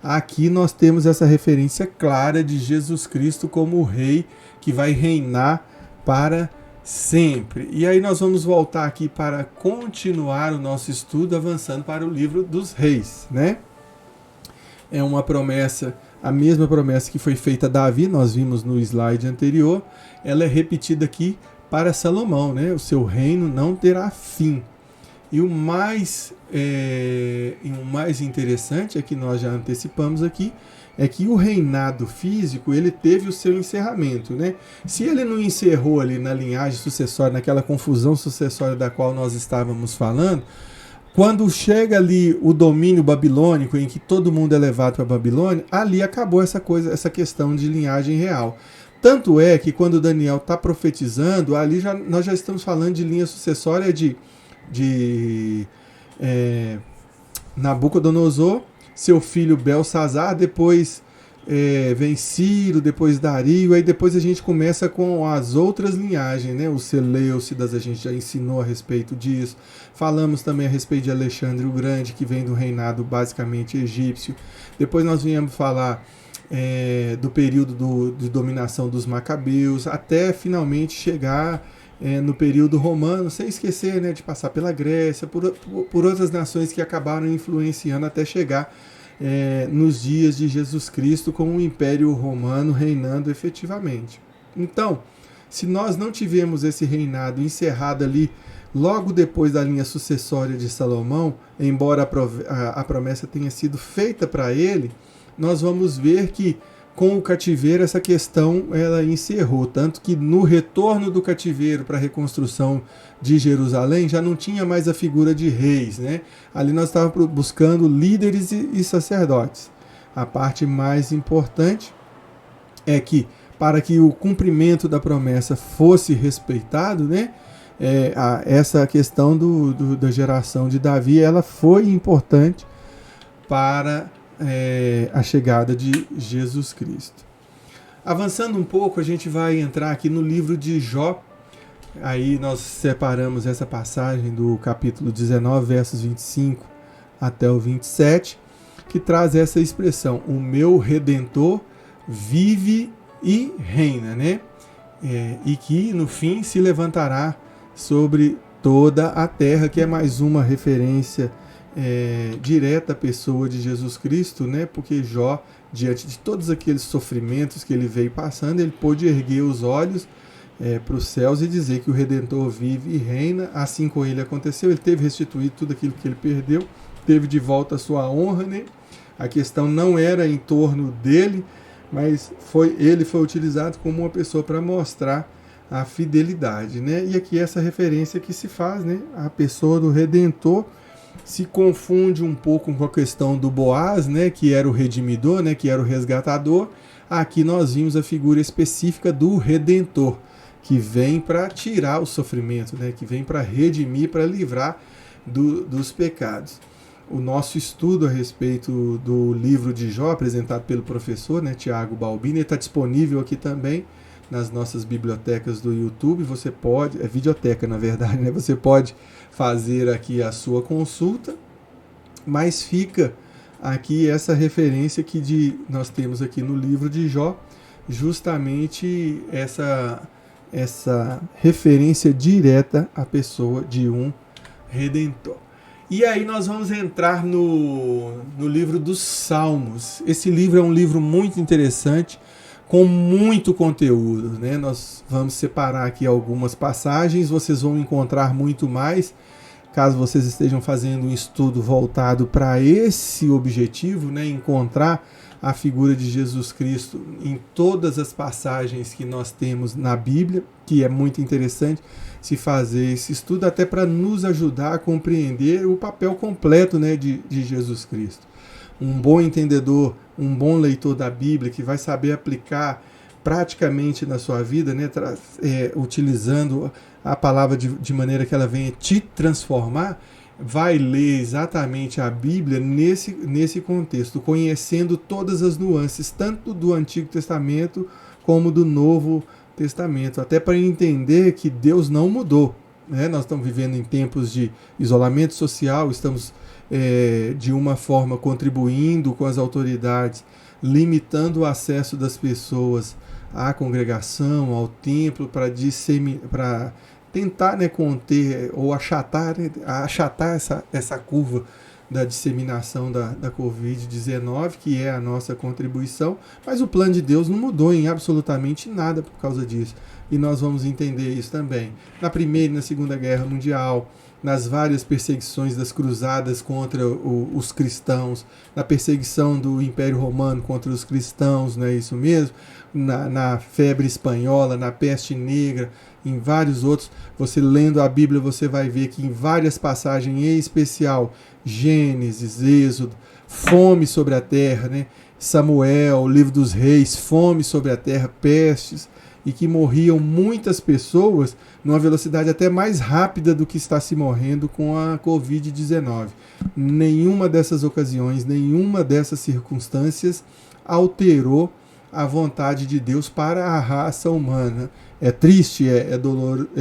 aqui nós temos essa referência clara de Jesus Cristo como o rei que vai reinar para sempre. E aí nós vamos voltar aqui para continuar o nosso estudo, avançando para o livro dos reis, né? É uma promessa, a mesma promessa que foi feita a Davi, nós vimos no slide anterior, ela é repetida aqui para Salomão, né? O seu reino não terá fim. E o mais interessante é que nós já antecipamos aqui, é que o reinado físico, ele teve o seu encerramento, né? Se ele não encerrou ali na linhagem sucessória, naquela confusão sucessória da qual nós estávamos falando, quando chega ali o domínio babilônico, em que todo mundo é levado para a Babilônia, ali acabou essa questão de linhagem real. Tanto é que quando Daniel está profetizando, ali nós já estamos falando de linha sucessória de Nabucodonosor, seu filho Belsazar, depois vem Ciro, depois Dario, aí depois a gente começa com as outras linhagens, né? Os Seleucidas, a gente já ensinou a respeito disso. Falamos também a respeito de Alexandre o Grande, que vem do reinado basicamente egípcio. Depois nós viemos falar do período de dominação dos Macabeus, até finalmente chegar no período romano, sem esquecer, né, de passar pela Grécia, por outras nações que acabaram influenciando até chegar nos dias de Jesus Cristo, com o Império Romano reinando efetivamente. Então, se nós não tivemos esse reinado encerrado ali logo depois da linha sucessória de Salomão, embora a promessa tenha sido feita para ele, nós vamos ver que com o cativeiro essa questão ela encerrou, tanto que no retorno do cativeiro para a reconstrução de Jerusalém já não tinha mais a figura de reis, né? Ali nós estávamos buscando líderes e sacerdotes. A parte mais importante é que para que o cumprimento da promessa fosse respeitado, né? Essa questão da geração de Davi, ela foi importante para a chegada de Jesus Cristo. Avançando um pouco, a gente vai entrar aqui no livro de Jó. Aí nós separamos essa passagem do capítulo 19, versos 25 até o 27, que traz essa expressão: o meu Redentor vive e reina, né? E que no fim se levantará sobre toda a terra, que é mais uma referência direta à pessoa de Jesus Cristo, né? Porque Jó, diante de todos aqueles sofrimentos que ele veio passando, ele pôde erguer os olhos para os céus e dizer que o Redentor vive e reina. Assim com ele aconteceu, ele teve restituído tudo aquilo que ele perdeu, teve de volta a sua honra, né? A questão não era em torno dele, mas ele foi utilizado como uma pessoa para mostrar a fidelidade, né? E aqui essa referência que se faz, né? A pessoa do Redentor se confunde um pouco com a questão do Boaz, né, que era o redimidor, né, que era o resgatador. Aqui nós vimos a figura específica do Redentor, que vem para tirar o sofrimento, né, que vem para redimir, para livrar dos pecados. O nosso estudo a respeito do livro de Jó, apresentado pelo professor, né, Tiago Balbini, está disponível aqui também nas nossas bibliotecas do YouTube. Você pode, videoteca na verdade, né? Você pode fazer aqui a sua consulta, mas fica aqui essa referência que nós temos aqui no livro de Jó, justamente essa referência direta à pessoa de um Redentor. E aí nós vamos entrar no livro dos Salmos. Esse livro é um livro muito interessante, com muito conteúdo, né? Nós vamos separar aqui algumas passagens, vocês vão encontrar muito mais, caso vocês estejam fazendo um estudo voltado para esse objetivo, né? Encontrar a figura de Jesus Cristo em todas as passagens que nós temos na Bíblia, que é muito interessante se fazer esse estudo, até para nos ajudar a compreender o papel completo, né, de Jesus Cristo. Um bom entendedor, um bom leitor da Bíblia, que vai saber aplicar praticamente na sua vida, né, utilizando a palavra de maneira que ela venha te transformar, vai ler exatamente a Bíblia nesse contexto, conhecendo todas as nuances, tanto do Antigo Testamento como do Novo Testamento, até para entender que Deus não mudou, né? Nós estamos vivendo em tempos de isolamento social, estamos de uma forma contribuindo com as autoridades, limitando o acesso das pessoas à congregação, ao templo, para tentar, né, conter ou achatar essa curva da disseminação da Covid-19, que é a nossa contribuição, mas o plano de Deus não mudou em absolutamente nada por causa disso. e nós vamos entender isso também. Na Primeira e na Segunda Guerra Mundial, nas várias perseguições das cruzadas contra os cristãos, na perseguição do Império Romano contra os cristãos, não é isso mesmo? Na febre espanhola, na peste negra, em vários outros. Você lendo a Bíblia, você vai ver que em várias passagens, em especial Gênesis, Êxodo, fome sobre a terra, né? Samuel, o livro dos reis, fome sobre a terra, pestes, e que morriam muitas pessoas numa velocidade até mais rápida do que está se morrendo com a Covid-19. Nenhuma dessas ocasiões, nenhuma dessas circunstâncias alterou a vontade de Deus para a raça humana. É triste, é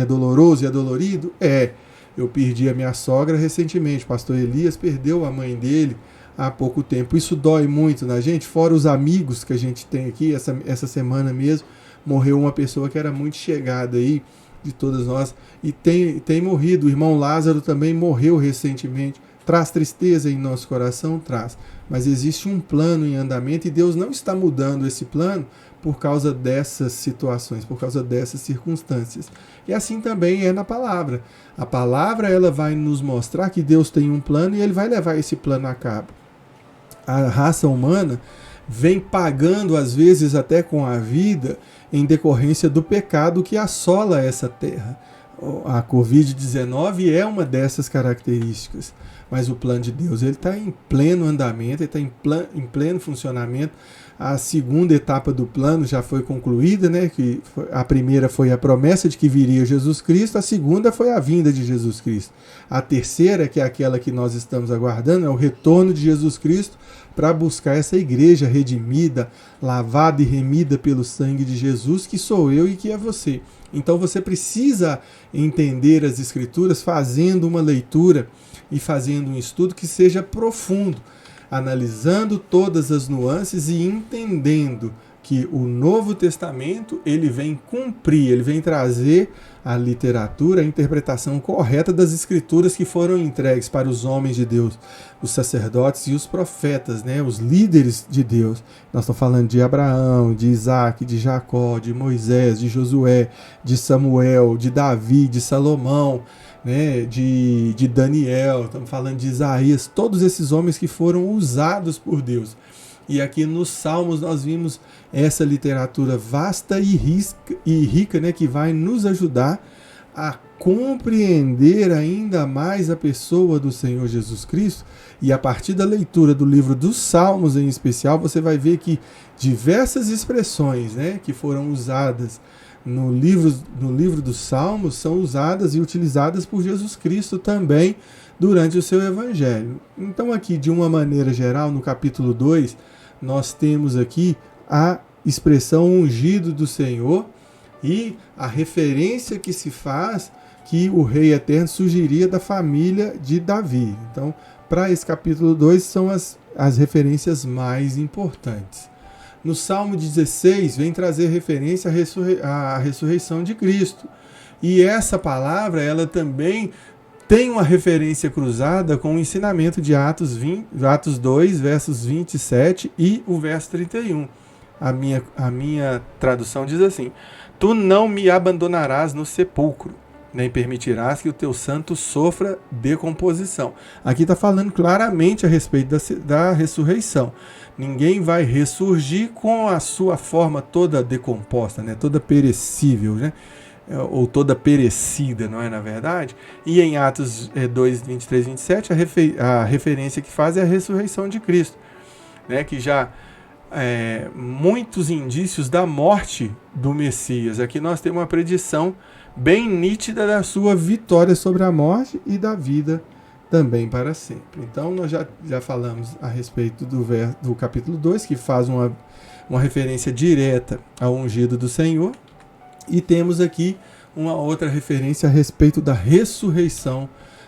doloroso e é dolorido? É. Eu perdi a minha sogra recentemente, o pastor Elias perdeu a mãe dele há pouco tempo. Isso dói muito na gente, fora os amigos que a gente tem aqui, essa semana mesmo, morreu uma pessoa que era muito chegada aí, de todas nós, e tem morrido. O irmão Lázaro também morreu recentemente. Traz tristeza em nosso coração? Traz. Mas existe um plano em andamento e Deus não está mudando esse plano por causa dessas situações, por causa dessas circunstâncias. E assim também é na palavra. A palavra ela vai nos mostrar que Deus tem um plano e Ele vai levar esse plano a cabo. A raça humana vem pagando, às vezes até com a vida, em decorrência do pecado que assola essa terra. A Covid-19 é uma dessas características, mas o plano de Deus está em pleno andamento, ele está em pleno funcionamento. A segunda etapa do plano já foi concluída, né? A primeira foi a promessa de que viria Jesus Cristo, a segunda foi a vinda de Jesus Cristo. A terceira, que é aquela que nós estamos aguardando, é o retorno de Jesus Cristo para buscar essa igreja redimida, lavada e remida pelo sangue de Jesus, que sou eu e que é você. Então você precisa entender as Escrituras fazendo uma leitura e fazendo um estudo que seja profundo, analisando todas as nuances e entendendo que o Novo Testamento ele vem cumprir, ele vem trazer a literatura, a interpretação correta das Escrituras que foram entregues para os homens de Deus, os sacerdotes e os profetas, né, os líderes de Deus. Nós estamos falando de Abraão, de Isaac, de Jacó, de Moisés, de Josué, de Samuel, de Davi, de Salomão, né, de Daniel, estamos falando de Isaías, todos esses homens que foram usados por Deus. E aqui nos Salmos nós vimos essa literatura vasta e rica, né, que vai nos ajudar a compreender ainda mais a pessoa do Senhor Jesus Cristo. E a partir da leitura do livro dos Salmos em especial, você vai ver que diversas expressões, né, que foram usadas no livro dos Salmos são usadas e utilizadas por Jesus Cristo também durante o seu evangelho. Então aqui, de uma maneira geral, no capítulo 2, nós temos aqui a expressão ungido do Senhor e a referência que se faz que o Rei Eterno surgiria da família de Davi. Então, para esse capítulo 2, são as referências mais importantes. No Salmo 16, vem trazer referência à ressurreição de Cristo. E essa palavra, ela também tem uma referência cruzada com o ensinamento de Atos 2, versos 27 e o verso 31. A minha tradução diz assim: Tu não me abandonarás no sepulcro, nem permitirás que o teu santo sofra decomposição. Aqui está falando claramente a respeito da ressurreição. Ninguém vai ressurgir com a sua forma toda decomposta, né? Toda perecível, né? Ou toda perecida, não é na verdade? E em Atos 2, 23 e 27, a referência que faz é a ressurreição de Cristo, né? Que já muitos indícios da morte do Messias. Aqui nós temos uma predição bem nítida da sua vitória sobre a morte e da vida também para sempre. Então nós já falamos a respeito do capítulo 2, que faz uma referência direta ao ungido do Senhor, e temos aqui uma outra referência a respeito da ressurreição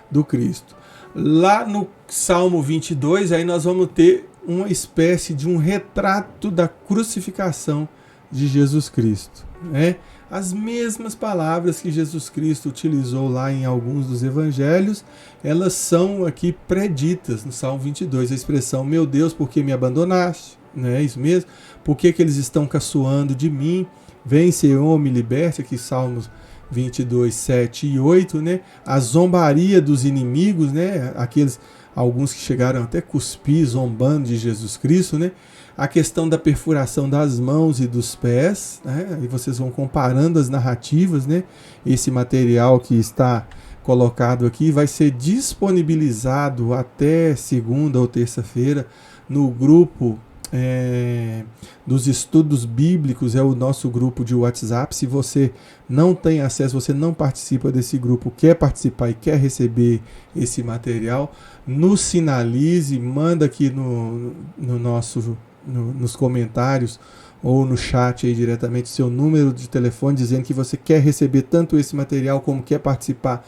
do Cristo. Lá no Salmo 22, aí nós vamos ter uma espécie de um retrato da crucificação de Jesus Cristo, né? As mesmas palavras que Jesus Cristo utilizou lá em alguns dos evangelhos, elas são aqui preditas no Salmo 22. A expressão, meu Deus, por que me abandonaste? Não é isso mesmo? Por que eles estão caçoando de mim? Vem, Senhor, me liberte, aqui Salmos 22, 7 e 8, né? A zombaria dos inimigos, né? Alguns que chegaram até cuspir, zombando de Jesus Cristo, né? A questão da perfuração das mãos e dos pés, né? E vocês vão comparando as narrativas, né? Esse material que está colocado aqui vai ser disponibilizado até segunda ou terça-feira no grupo dos estudos bíblicos, é o nosso grupo de WhatsApp. Se você não tem acesso, você não participa desse grupo, quer participar e quer receber esse material, nos sinalize, manda aqui nos comentários ou no chat aí diretamente seu número de telefone, dizendo que você quer receber tanto esse material como quer participar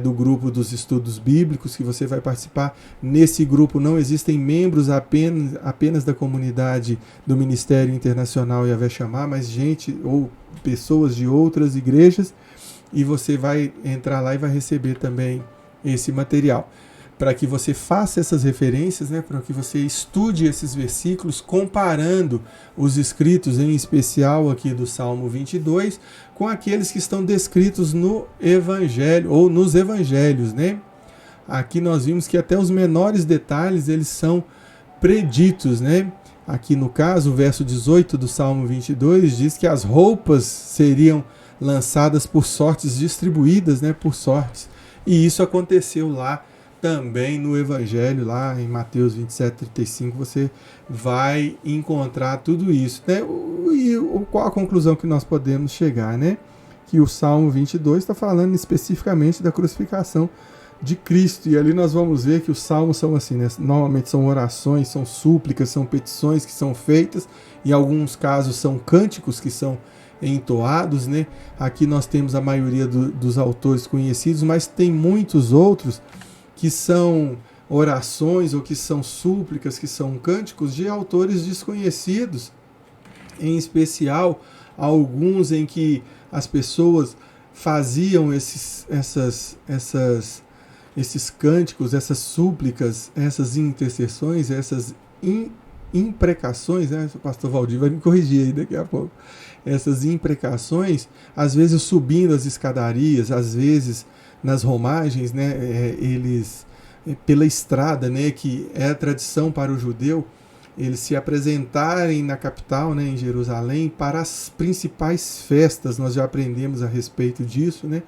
do grupo dos estudos bíblicos, que você vai participar. Nesse grupo não existem membros apenas da comunidade do Ministério Internacional Yahvé Shammah, mas gente ou pessoas de outras igrejas, e você vai entrar lá e vai receber também esse material, para que você faça essas referências, né, para que você estude esses versículos, comparando os escritos, em especial aqui do Salmo 22, com aqueles que estão descritos no Evangelho, ou nos Evangelhos, né? Aqui nós vimos que até os menores detalhes, eles são preditos, né? Aqui no caso, o verso 18 do Salmo 22 diz que as roupas seriam lançadas por sortes, distribuídas, né, por sortes. E isso aconteceu lá também no Evangelho, lá em Mateus 27, 35, você vai encontrar tudo isso, né? E qual a conclusão que nós podemos chegar, né? Que o Salmo 22 está falando especificamente da crucificação de Cristo, e ali nós vamos ver que os salmos são assim, né? Normalmente são orações, são súplicas, são petições que são feitas, em alguns casos são cânticos que são entoados, né? Aqui nós temos a maioria dos autores conhecidos, mas tem muitos outros que são orações ou que são súplicas, que são cânticos de autores desconhecidos, em especial alguns em que as pessoas faziam esses cânticos, essas súplicas, essas intercessões, essas imprecações, né? O pastor Valdir vai me corrigir aí daqui a pouco. Essas imprecações, às vezes subindo as escadarias, às vezes nas romagens, né, eles pela estrada, né, que é a tradição para o judeu, eles se apresentarem na capital, né, em Jerusalém, para as principais festas. Nós já aprendemos a respeito disso, né,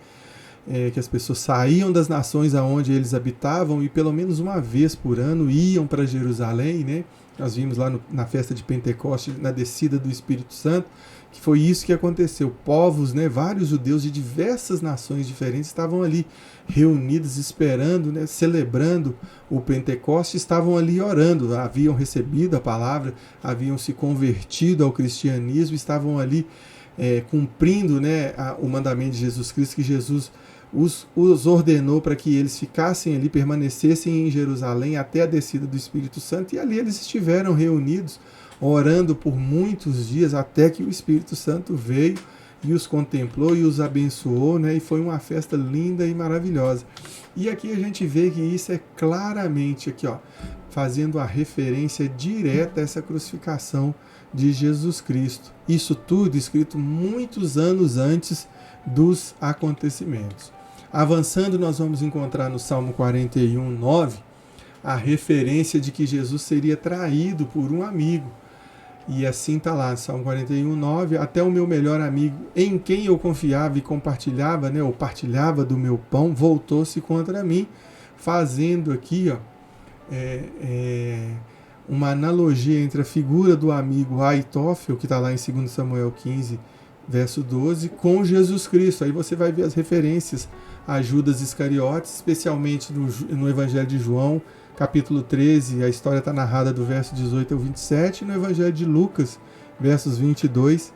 que as pessoas saíam das nações aonde eles habitavam e pelo menos uma vez por ano iam para Jerusalém, né. Nós vimos lá na festa de Pentecostes, na descida do Espírito Santo, que foi isso que aconteceu. Povos, né, vários judeus de diversas nações diferentes estavam ali reunidos, esperando, né, celebrando o Pentecostes, estavam ali orando, haviam recebido a palavra, haviam se convertido ao cristianismo, estavam ali cumprindo, né, o mandamento de Jesus Cristo, que Jesus os ordenou para que eles ficassem ali, permanecessem em Jerusalém até a descida do Espírito Santo, e ali eles estiveram reunidos, orando por muitos dias, até que o Espírito Santo veio e os contemplou e os abençoou, né? E foi uma festa linda e maravilhosa. E aqui a gente vê que isso é claramente aqui, ó, fazendo a referência direta a essa crucificação de Jesus Cristo. Isso tudo escrito muitos anos antes dos acontecimentos. Avançando, nós vamos encontrar no Salmo 41, 9, a referência de que Jesus seria traído por um amigo. E assim está lá, Salmo 41, 9, até o meu melhor amigo, em quem eu confiava e compartilhava, né, ou partilhava do meu pão, voltou-se contra mim, fazendo aqui, ó, uma analogia entre a figura do amigo Aitófel, que está lá em 2 Samuel 15, verso 12, com Jesus Cristo. Aí você vai ver as referências a Judas Iscariotes, especialmente no Evangelho de João, capítulo 13, a história está narrada do verso 18 ao 27, e no Evangelho de Lucas, versos 22,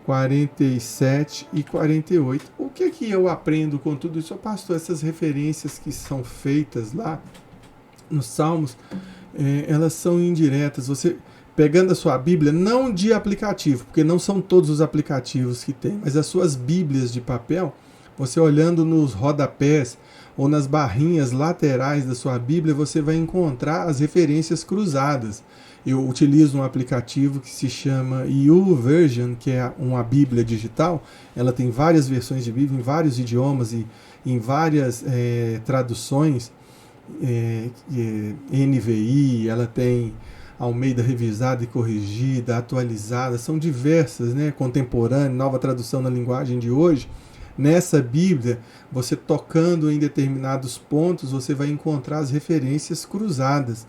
47 e 48. O que eu aprendo com tudo isso, pastor? Essas referências que são feitas lá nos Salmos, elas são indiretas. Você, pegando a sua Bíblia, não de aplicativo, porque não são todos os aplicativos que tem, mas as suas Bíblias de papel, você olhando nos rodapés, ou nas barrinhas laterais da sua Bíblia, você vai encontrar as referências cruzadas. Eu utilizo um aplicativo que se chama YouVersion, que é uma Bíblia digital. Ela tem várias versões de Bíblia em vários idiomas e em várias traduções. NVI, ela tem Almeida revisada e corrigida, atualizada, são diversas, né? Contemporânea, nova tradução na linguagem de hoje. Nessa Bíblia, você tocando em determinados pontos, você vai encontrar as referências cruzadas.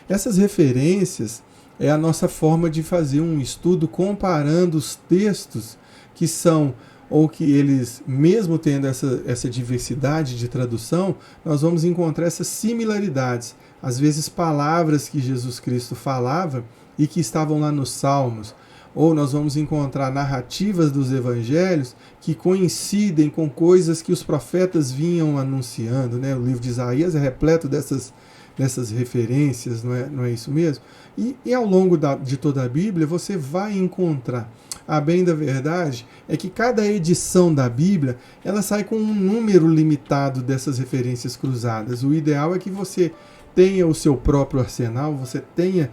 Essas referências é a nossa forma de fazer um estudo comparando os textos que são, ou que eles, mesmo tendo essa diversidade de tradução, nós vamos encontrar essas similaridades. Às vezes palavras que Jesus Cristo falava e que estavam lá nos Salmos, ou nós vamos encontrar narrativas dos evangelhos que coincidem com coisas que os profetas vinham anunciando, né? O livro de Isaías é repleto dessas referências, não é isso mesmo? E ao longo de toda a Bíblia você vai encontrar. A bem da verdade é que cada edição da Bíblia ela sai com um número limitado dessas referências cruzadas. O ideal é que você tenha o seu próprio arsenal, você tenha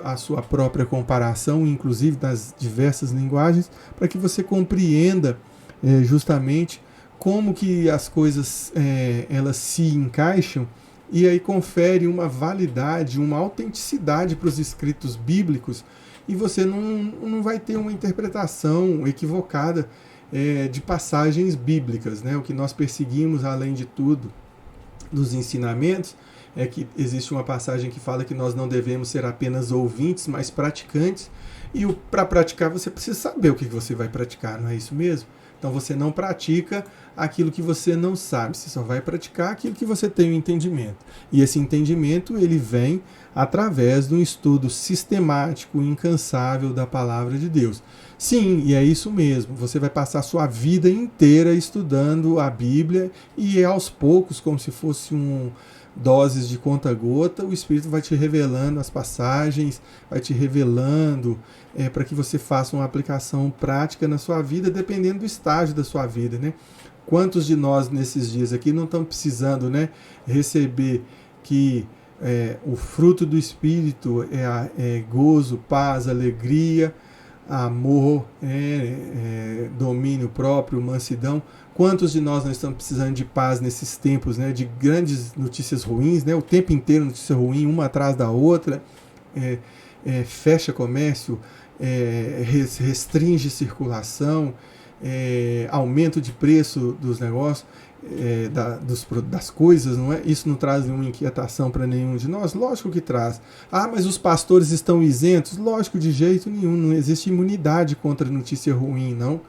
a sua própria comparação, inclusive das diversas linguagens, para que você compreenda justamente como que as coisas elas se encaixam e aí confere uma validade, uma autenticidade para os escritos bíblicos, e você não vai ter uma interpretação equivocada de passagens bíblicas, né? O que nós perseguimos, além de tudo, dos ensinamentos, é que existe uma passagem que fala que nós não devemos ser apenas ouvintes, mas praticantes, e para praticar você precisa saber o que você vai praticar, não é isso mesmo? Então você não pratica aquilo que você não sabe, você só vai praticar aquilo que você tem o entendimento. E esse entendimento ele vem através de um estudo sistemático, incansável da palavra de Deus. Sim, e é isso mesmo, você vai passar a sua vida inteira estudando a Bíblia e aos poucos, como se fosse doses de conta-gota, o Espírito vai te revelando as passagens, vai te revelando para que você faça uma aplicação prática na sua vida, dependendo do estágio da sua vida, né? Quantos de nós nesses dias aqui não estão precisando, né, receber que o fruto do Espírito é gozo, paz, alegria, amor, domínio próprio, mansidão. Quantos de nós não estamos precisando de paz nesses tempos, né, de grandes notícias ruins, né, o tempo inteiro notícia ruim, uma atrás da outra, fecha comércio, restringe circulação, aumento de preço dos negócios, das coisas, não é? Isso não traz nenhuma inquietação para nenhum de nós? Lógico que traz. Ah, mas os pastores estão isentos? Lógico, de jeito nenhum. Não existe imunidade contra notícia ruim, não.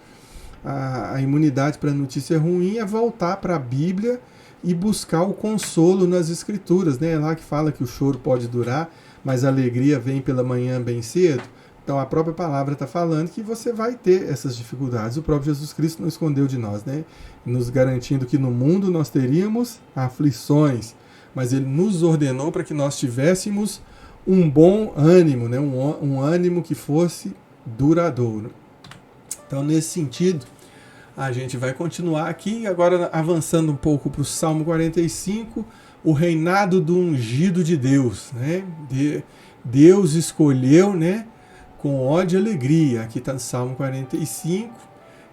A imunidade para notícia ruim é voltar para a Bíblia e buscar o consolo nas Escrituras, né? É lá que fala que o choro pode durar, mas a alegria vem pela manhã bem cedo. Então a própria palavra está falando que você vai ter essas dificuldades. O próprio Jesus Cristo não escondeu de nós, né? Nos garantindo que no mundo nós teríamos aflições, mas ele nos ordenou para que nós tivéssemos um bom ânimo, né? Um ânimo que fosse duradouro. Então, nesse sentido, a gente vai continuar aqui, agora avançando um pouco para o Salmo 45, o reinado do ungido de Deus, né? Deus escolheu, né, com ódio e alegria. Aqui está no Salmo 45,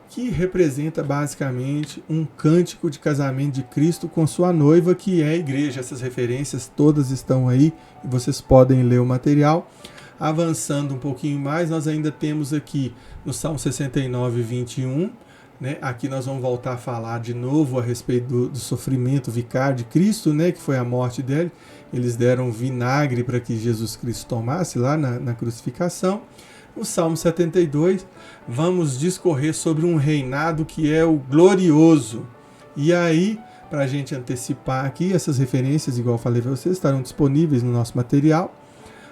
que representa basicamente um cântico de casamento de Cristo com sua noiva, que é a igreja. Essas referências todas estão aí, e vocês podem ler o material. Avançando um pouquinho mais, nós ainda temos aqui no Salmo 69, 21, né? Aqui nós vamos voltar a falar de novo a respeito do sofrimento vicário de Cristo, né? Que foi a morte dele. Eles deram vinagre para que Jesus Cristo tomasse lá na crucificação. No Salmo 72, vamos discorrer sobre um reinado que é o glorioso. E aí, para a gente antecipar aqui, essas referências, igual eu falei para vocês, estarão disponíveis no nosso material.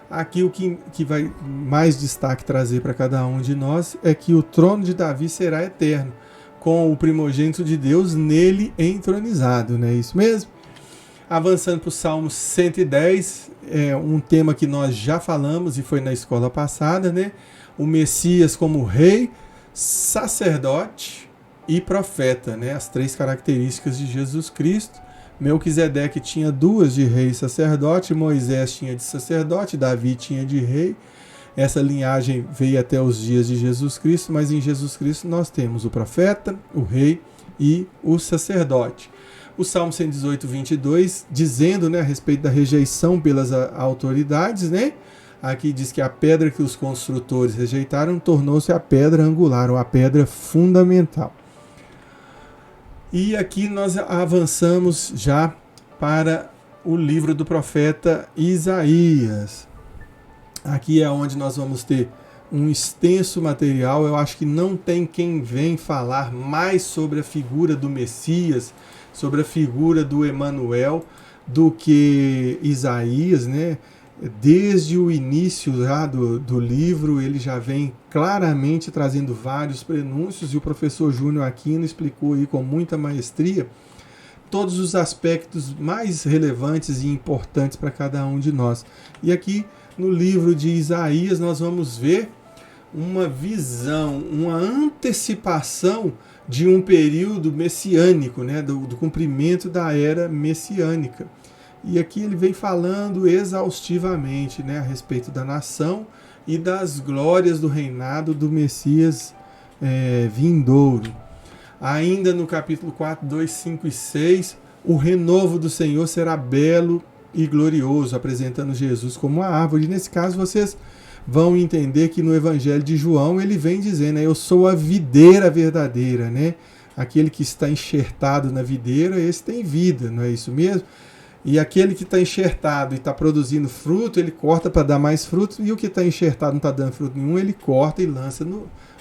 Aqui o que vai mais destaque trazer para cada um de nós é que o trono de Davi será eterno, com o primogênito de Deus nele entronizado, não é isso mesmo? Avançando para o Salmo 110, um tema que nós já falamos e foi na escola passada, né? O Messias como rei, sacerdote e profeta, né? As três características de Jesus Cristo. Melquisedeque tinha duas, de rei e sacerdote, Moisés tinha de sacerdote, Davi tinha de rei. Essa linhagem veio até os dias de Jesus Cristo, mas em Jesus Cristo nós temos o profeta, o rei e o sacerdote. O Salmo 118, 22, dizendo, né, a respeito da rejeição pelas autoridades, né? Aqui diz que a pedra que os construtores rejeitaram tornou-se a pedra angular, ou a pedra fundamental. E aqui nós avançamos já para o livro do profeta Isaías. Aqui é onde nós vamos ter um extenso material. Eu acho que não tem quem vem falar mais sobre a figura do Messias, sobre a figura do Emanuel, do que Isaías, né? Desde o início já do livro, ele já vem claramente trazendo vários prenúncios, e o professor Júnior Aquino explicou aí com muita maestria todos os aspectos mais relevantes e importantes para cada um de nós. E aqui no livro de Isaías nós vamos ver uma visão, uma antecipação de um período messiânico, né, do cumprimento da era messiânica. E aqui ele vem falando exaustivamente, né, a respeito da nação e das glórias do reinado do Messias vindouro. Ainda no capítulo 4, 2, 5 e 6, o renovo do Senhor será belo e glorioso, apresentando Jesus como a árvore. E nesse caso vocês vão entender que no Evangelho de João ele vem dizendo, né, eu sou a videira verdadeira, né? Aquele que está enxertado na videira, esse tem vida, não é isso mesmo? E aquele que está enxertado e está produzindo fruto, ele corta para dar mais fruto, e o que está enxertado não está dando fruto nenhum, ele corta e lança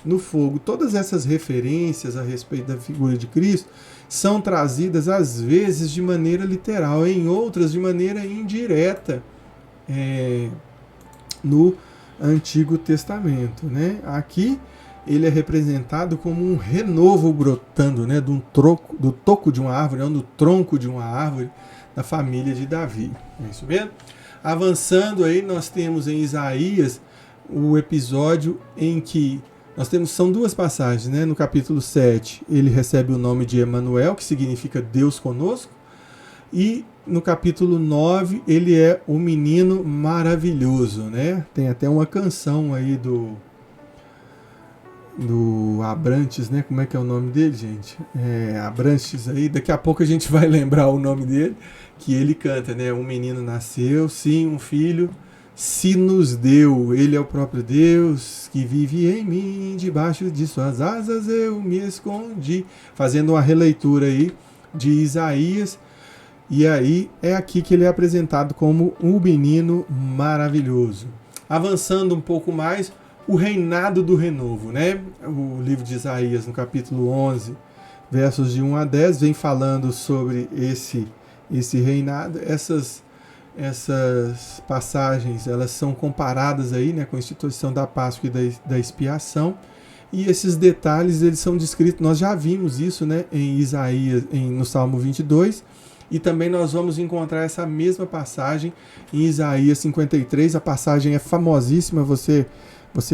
no fogo. Todas essas referências a respeito da figura de Cristo são trazidas às vezes de maneira literal, em outras de maneira indireta no Antigo Testamento, né? Aqui ele é representado como um renovo brotando, né, do toco de uma árvore, não, do tronco de uma árvore, da família de Davi. É isso mesmo? Avançando aí, nós temos em Isaías o episódio em que são duas passagens, né? No capítulo 7, ele recebe o nome de Emanuel, que significa Deus conosco, e no capítulo 9, ele é o menino maravilhoso, né? Tem até uma canção aí do Abrantes, né? Como é que é o nome dele, gente? Abrantes aí, daqui a pouco a gente vai lembrar o nome dele, que ele canta, né? Um menino nasceu, sim, um filho se nos deu, ele é o próprio Deus que vive em mim, debaixo de suas asas eu me escondi, fazendo uma releitura aí de Isaías. E aí é aqui que ele é apresentado como um menino maravilhoso. Avançando um pouco mais, o reinado do renovo, né? O livro de Isaías, no capítulo 11, versos de 1 a 10, vem falando sobre esse reinado. Essas passagens, elas são comparadas aí, né, com a instituição da Páscoa e da expiação. E esses detalhes, eles são descritos, nós já vimos isso, né, em Isaías, no Salmo 22, e também nós vamos encontrar essa mesma passagem em Isaías 53. A passagem é famosíssima, você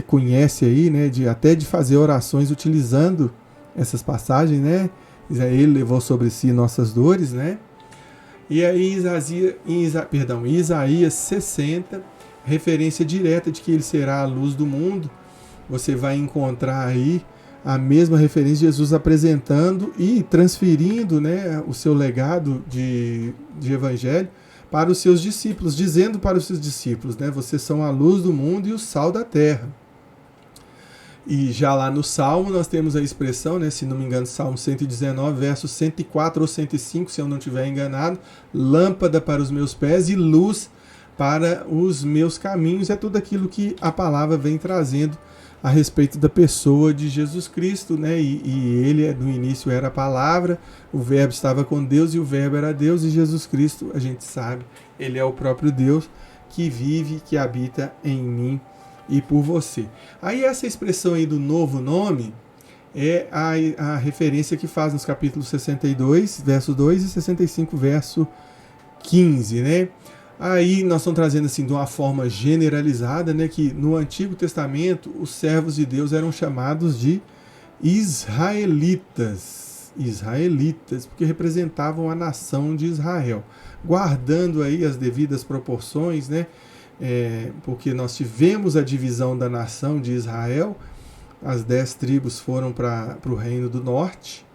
conhece aí, né, até de fazer orações utilizando essas passagens, né? Ele levou sobre si nossas dores, né? E aí Isaías 60, referência direta de que ele será a luz do mundo. Você vai encontrar aí a mesma referência de Jesus apresentando e transferindo, né, o seu legado de evangelho para os seus discípulos, dizendo para os seus discípulos, né, vocês são a luz do mundo e o sal da terra. E já lá no Salmo nós temos a expressão, né, se não me engano, Salmo 119, versos 104 ou 105, se eu não estiver enganado, lâmpada para os meus pés e luz para os meus caminhos. É tudo aquilo que a palavra vem trazendo a respeito da pessoa de Jesus Cristo, né? E ele no início era a palavra, o verbo estava com Deus e o verbo era Deus, e Jesus Cristo, a gente sabe, ele é o próprio Deus que vive, que habita em mim e por você. Aí essa expressão aí do novo nome é a referência que faz nos capítulos 62, verso 2 e 65, verso 15, né? Aí nós estamos trazendo assim de uma forma generalizada, né, que no Antigo Testamento os servos de Deus eram chamados de israelitas. israelitas, porque representavam a nação de Israel, guardando aí as devidas proporções, né? Porque nós tivemos a divisão da nação de Israel, as 10 tribos foram para o reino do norte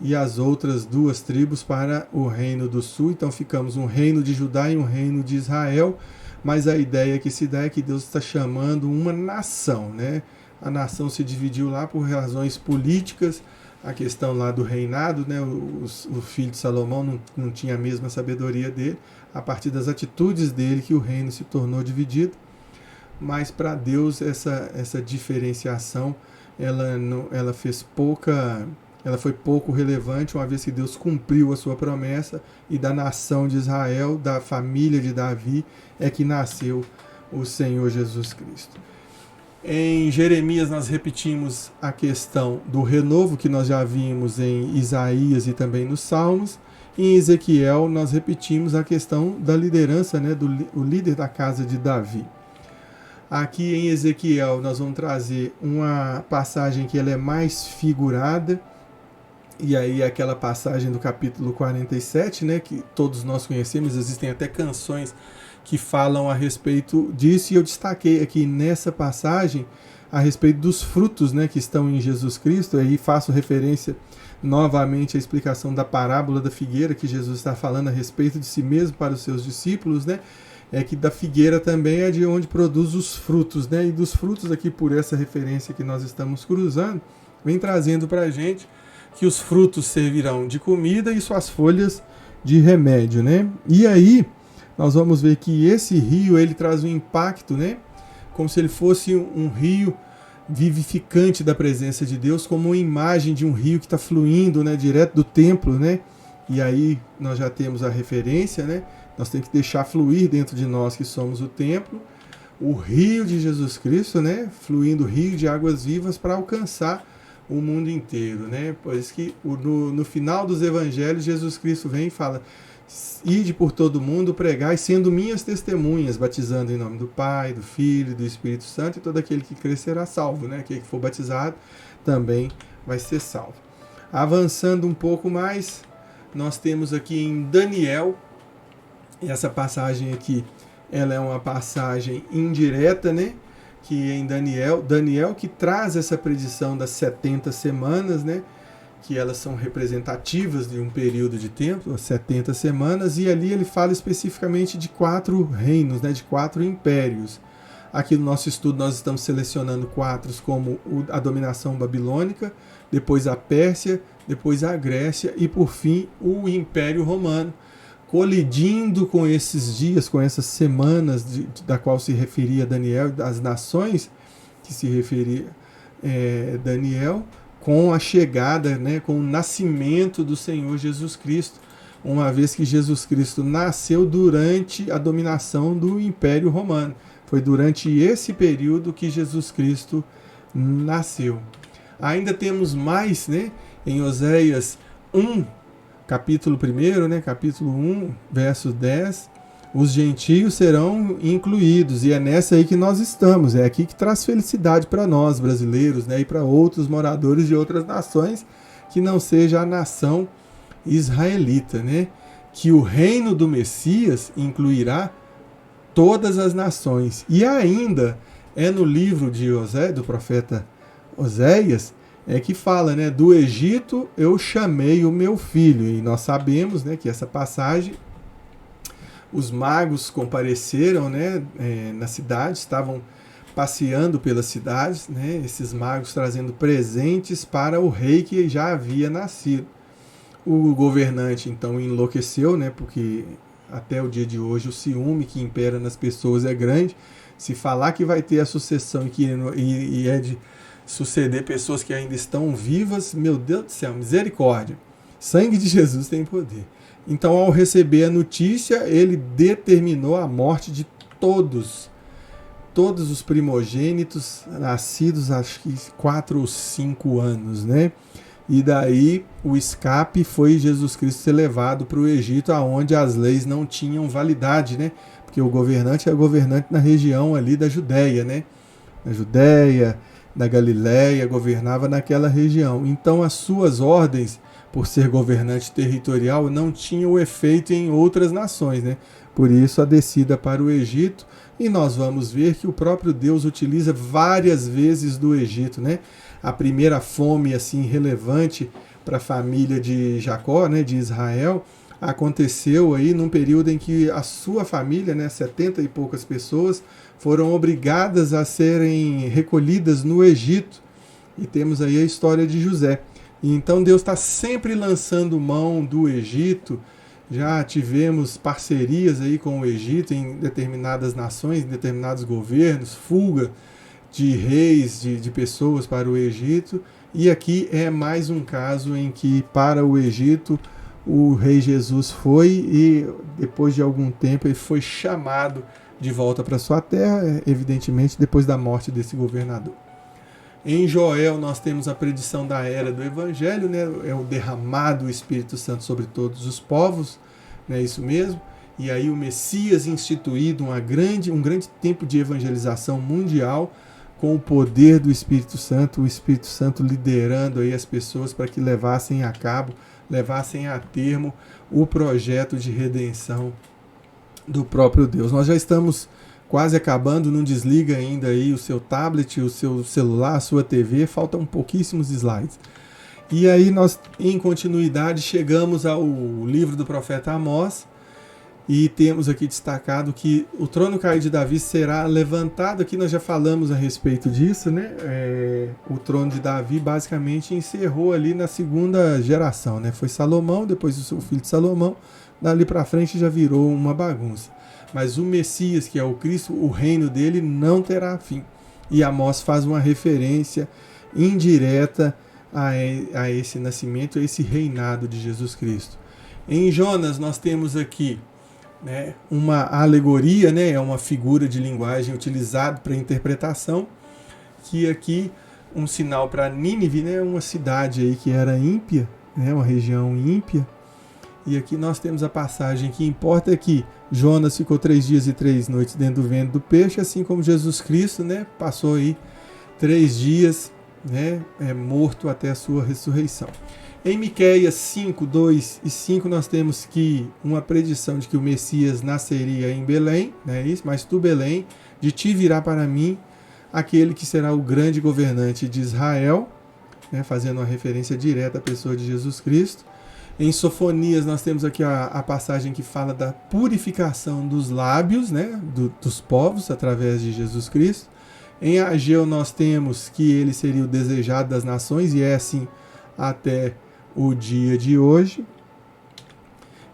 e as outras 2 tribos para o reino do sul, então ficamos um reino de Judá e um reino de Israel, mas a ideia que se dá é que Deus está chamando uma nação, né? A nação se dividiu lá por razões políticas, a questão lá do reinado, né? O filho de Salomão não tinha a mesma sabedoria dele, a partir das atitudes dele que o reino se tornou dividido, mas para Deus essa diferenciação ela foi pouco relevante, uma vez que Deus cumpriu a sua promessa, e da nação de Israel, da família de Davi, é que nasceu o Senhor Jesus Cristo. Em Jeremias nós repetimos a questão do renovo que nós já vimos em Isaías e também nos Salmos. Em Ezequiel nós repetimos a questão da liderança, né, o líder da casa de Davi. Aqui em Ezequiel nós vamos trazer uma passagem que ela é mais figurada, e aí aquela passagem do capítulo 47, né, que todos nós conhecemos, existem até canções que falam a respeito disso, e eu destaquei aqui nessa passagem a respeito dos frutos, né, que estão em Jesus Cristo. Aí faço referência novamente à explicação da parábola da figueira, que Jesus está falando a respeito de si mesmo para os seus discípulos, né, é que da figueira também é de onde produz os frutos, né, e dos frutos aqui, por essa referência que nós estamos cruzando, vem trazendo para a gente que os frutos servirão de comida e suas folhas de remédio, né. E aí nós vamos ver que esse rio, ele traz um impacto, né? Como se ele fosse um rio vivificante da presença de Deus, como uma imagem de um rio que está fluindo, né, direto do templo, né? E aí nós já temos a referência, né? Nós temos que deixar fluir dentro de nós, que somos o templo, o rio de Jesus Cristo, né? Fluindo rio de águas vivas para alcançar o mundo inteiro, né? Pois que no final dos evangelhos, Jesus Cristo vem e fala: ide por todo mundo, pregai, sendo minhas testemunhas, batizando em nome do Pai, do Filho e do Espírito Santo, e todo aquele que crer será salvo, né? Aquele que for batizado também vai ser salvo. Avançando um pouco mais, nós temos aqui em Daniel, e essa passagem aqui, ela é uma passagem indireta, né? Que em Daniel que traz essa predição das 70 semanas, né? Que elas são representativas de um período de tempo, as 70 semanas, e ali ele fala especificamente de 4 reinos, né, de 4 impérios. Aqui no nosso estudo nós estamos selecionando 4, como a dominação babilônica, depois a Pérsia, depois a Grécia e por fim o Império Romano, colidindo com esses dias, com essas semanas da qual se referia Daniel, das nações que se referia Daniel, com a chegada, né, com o nascimento do Senhor Jesus Cristo, uma vez que Jesus Cristo nasceu durante a dominação do Império Romano. Foi durante esse período que Jesus Cristo nasceu. Ainda temos mais, né, em Oséias 1, capítulo 1, né, capítulo 1, verso 10, os gentios serão incluídos, e é nessa aí que nós estamos, é aqui que traz felicidade para nós brasileiros, né, e para outros moradores de outras nações que não seja a nação israelita, né, que o reino do Messias incluirá todas as nações. E ainda é no livro de do profeta Oséias, que fala, né, do Egito eu chamei o meu filho, e nós sabemos, né, que essa passagem, os magos compareceram, né, na cidade, estavam passeando pelas cidades, né, esses magos trazendo presentes para o rei que já havia nascido. O governante então enlouqueceu, né, porque até o dia de hoje o ciúme que impera nas pessoas é grande. Se falar que vai ter a sucessão e é de suceder pessoas que ainda estão vivas, meu Deus do céu, misericórdia. Sangue de Jesus tem poder. Então, ao receber a notícia, ele determinou a morte de todos os primogênitos nascidos, acho que 4 ou 5 anos, né? E daí o escape foi Jesus Cristo ser levado para o Egito, aonde as leis não tinham validade, né? Porque o governante é governante na região ali da Judéia, né? Na Judéia, da Galiléia, governava naquela região. Então as suas ordens por ser governante territorial, não tinha o efeito em outras nações, né? Por isso a descida para o Egito, e nós vamos ver que o próprio Deus utiliza várias vezes do Egito, né? A primeira fome assim relevante para a família de Jacó, né, de Israel, aconteceu aí num período em que a sua família, né, 70 e poucas pessoas, foram obrigadas a serem recolhidas no Egito. E temos aí a história de José. E então Deus está sempre lançando mão do Egito. Já tivemos parcerias aí com o Egito em determinadas nações, em determinados governos, fuga de reis, de pessoas para o Egito. E aqui é mais um caso em que para o Egito o rei Jesus foi e depois de algum tempo ele foi chamado de volta para sua terra, evidentemente depois da morte desse governador. Em Joel nós temos a predição da era do Evangelho, né? É o derramado do Espírito Santo sobre todos os povos, não é isso mesmo? E aí o Messias instituído um grande tempo de evangelização mundial com o poder do Espírito Santo, o Espírito Santo liderando aí as pessoas para que levassem a cabo, levassem a termo o projeto de redenção do próprio Deus. Nós já estamos quase acabando, não desliga ainda aí o seu tablet, o seu celular, a sua TV, faltam pouquíssimos slides. E aí nós, em continuidade, chegamos ao livro do profeta Amós, e temos aqui destacado que o trono caído de Davi será levantado. Aqui nós já falamos a respeito disso, né? O trono de Davi basicamente encerrou ali na segunda geração, né? Foi Salomão, depois o seu filho de Salomão, dali para frente já virou uma bagunça. Mas o Messias, que é o Cristo, o reino dele não terá fim. E Amós faz uma referência indireta a esse nascimento, a esse reinado de Jesus Cristo. Em Jonas nós temos aqui, né, uma alegoria, né, é uma figura de linguagem utilizada para interpretação, que aqui um sinal para Nínive, né, uma cidade aí que era ímpia, né, uma região ímpia. E aqui nós temos a passagem que importa é que Jonas ficou 3 dias e 3 noites dentro do ventre do peixe, assim como Jesus Cristo, né, passou aí 3 dias, né, morto até a sua ressurreição. Em Miqueias 5, 2 e 5 nós temos que uma predição de que o Messias nasceria em Belém, né, isso, mas tu, Belém, de ti virá para mim aquele que será o grande governante de Israel, né, fazendo uma referência direta à pessoa de Jesus Cristo. Em Sofonias nós temos aqui a passagem que fala da purificação dos lábios, né, dos povos através de Jesus Cristo. Em Ageu nós temos que ele seria o desejado das nações, e é assim até o dia de hoje.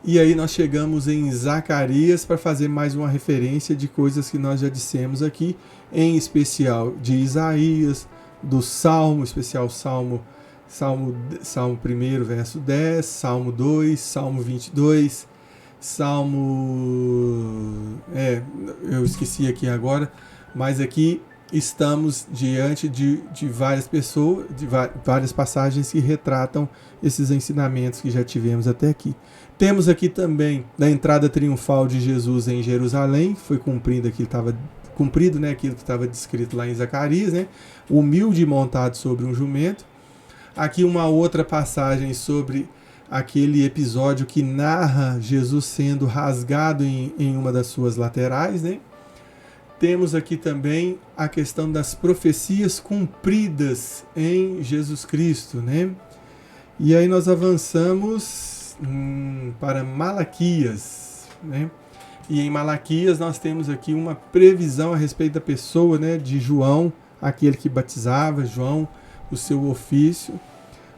E aí nós chegamos em Zacarias para fazer mais uma referência de coisas que nós já dissemos aqui, em especial de Isaías, do Salmo, especial Salmo 1, verso 10, Salmo 2, Salmo 22, eu esqueci aqui agora, mas aqui estamos diante de várias pessoas, de várias passagens que retratam esses ensinamentos que já tivemos até aqui. Temos aqui também da entrada triunfal de Jesus em Jerusalém, foi cumprido né, aquilo que estava descrito lá em Zacarias, né, humilde montado sobre um jumento. Aqui uma outra passagem sobre aquele episódio que narra Jesus sendo rasgado em uma das suas laterais, né? Temos aqui também a questão das profecias cumpridas em Jesus Cristo, né? E aí nós avançamos para Malaquias, né? E em Malaquias nós temos aqui uma previsão a respeito da pessoa, né, de João, aquele que batizava, João, o seu ofício,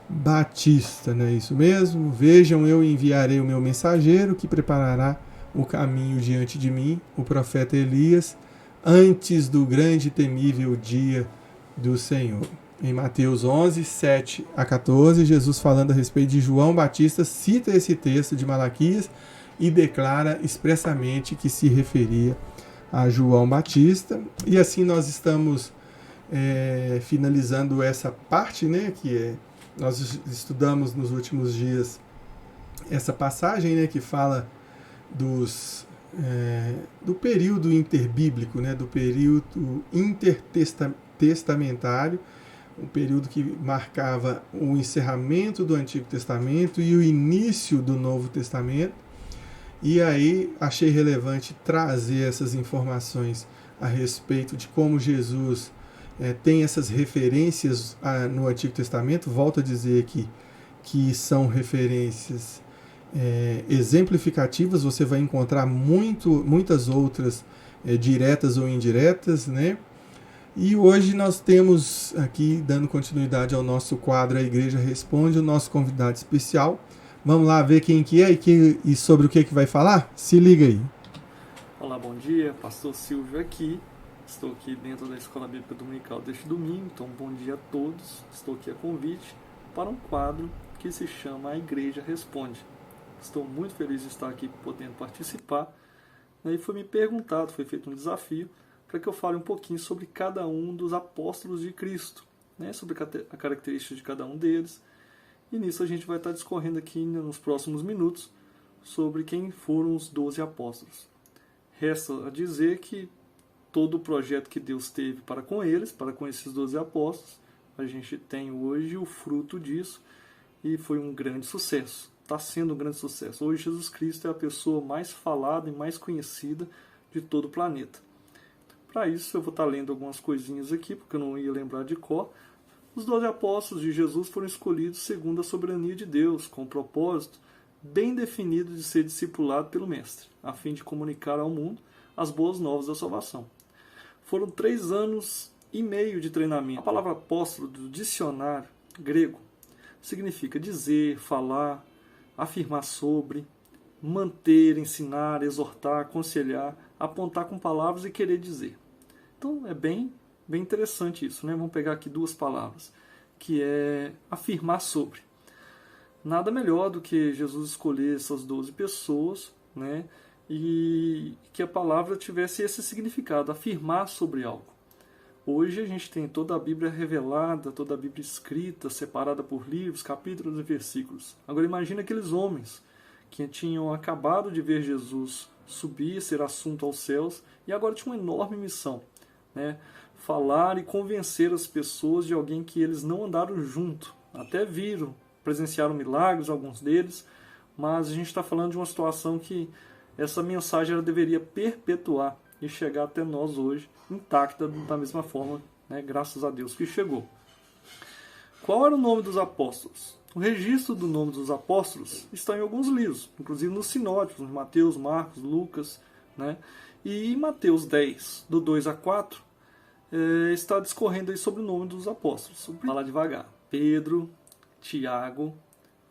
Batista, não é isso mesmo? Vejam, eu enviarei o meu mensageiro que preparará o caminho diante de mim, o profeta Elias, antes do grande e temível dia do Senhor. Em Mateus 11, 7 a 14, Jesus falando a respeito de João Batista, cita esse texto de Malaquias e declara expressamente que se referia a João Batista. E assim nós estamos finalizando essa parte, né, nós estudamos nos últimos dias essa passagem, né, que fala do período interbíblico, né, do período intertestamentário, um período que marcava o encerramento do Antigo Testamento e o início do Novo Testamento. E aí achei relevante trazer essas informações a respeito de como Jesus tem essas referências no Antigo Testamento. Volto a dizer aqui que são referências exemplificativas, você vai encontrar muitas outras diretas ou indiretas, né? E hoje nós temos aqui, dando continuidade ao nosso quadro A Igreja Responde, o nosso convidado especial. Vamos lá ver quem que é e sobre o que vai falar? Se liga aí. Olá, bom dia, pastor Silvio aqui. Estou aqui dentro da Escola Bíblica Dominical deste domingo, então bom dia a todos. Estou aqui a convite para um quadro que se chama A Igreja Responde. Estou muito feliz de estar aqui podendo participar. E foi me perguntado, foi feito um desafio para que eu fale um pouquinho sobre cada um dos apóstolos de Cristo, né, sobre a característica de cada um deles. E nisso a gente vai estar discorrendo aqui nos próximos minutos sobre quem foram os 12 apóstolos. Resta a dizer que todo o projeto que Deus teve para com eles, para com esses 12 apóstolos, a gente tem hoje o fruto disso e foi um grande sucesso. Está sendo um grande sucesso. Hoje Jesus Cristo é a pessoa mais falada e mais conhecida de todo o planeta. Para isso eu vou estar lendo algumas coisinhas aqui, porque eu não ia lembrar de cor. Os 12 apóstolos de Jesus foram escolhidos segundo a soberania de Deus, com um propósito bem definido de ser discipulado pelo Mestre, a fim de comunicar ao mundo as boas novas da salvação. Foram 3 anos e meio de treinamento. A palavra apóstolo do dicionário grego significa dizer, falar, afirmar sobre, manter, ensinar, exortar, aconselhar, apontar com palavras e querer dizer. Então é bem interessante isso, né? Vamos pegar aqui 2 palavras, que é afirmar sobre. Nada melhor do que Jesus escolher essas 12 pessoas, né? E que a palavra tivesse esse significado, afirmar sobre algo. Hoje a gente tem toda a Bíblia revelada, toda a Bíblia escrita, separada por livros, capítulos e versículos. Agora imagina aqueles homens que tinham acabado de ver Jesus subir, ser assunto aos céus, e agora tinham uma enorme missão, né? Falar e convencer as pessoas de alguém que eles não andaram junto. Até viram, presenciaram milagres, alguns deles, mas a gente está falando de uma situação que essa mensagem ela deveria perpetuar e chegar até nós hoje, intacta da mesma forma, né? Graças a Deus que chegou. Qual era o nome dos apóstolos? O registro do nome dos apóstolos está em alguns livros, inclusive nos sinóticos, Mateus, Marcos, Lucas, né? E em Mateus 10, do 2 a 4, está discorrendo aí sobre o nome dos apóstolos. Vou falar devagar. Pedro, Tiago,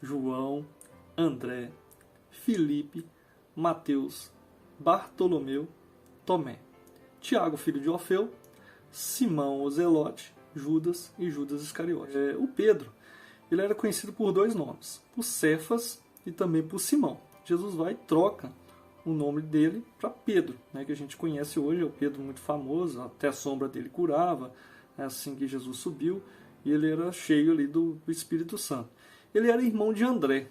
João, André, Filipe, Mateus, Bartolomeu, Tomé, Tiago, filho de Orfeu, Simão o Zelote, Judas e Judas Iscariote. O Pedro, ele era conhecido por 2 nomes, por Cefas e também por Simão. Jesus vai e troca o nome dele para Pedro, né, que a gente conhece hoje, é o Pedro muito famoso, até a sombra dele curava, é assim que Jesus subiu, e ele era cheio ali do Espírito Santo. Ele era irmão de André,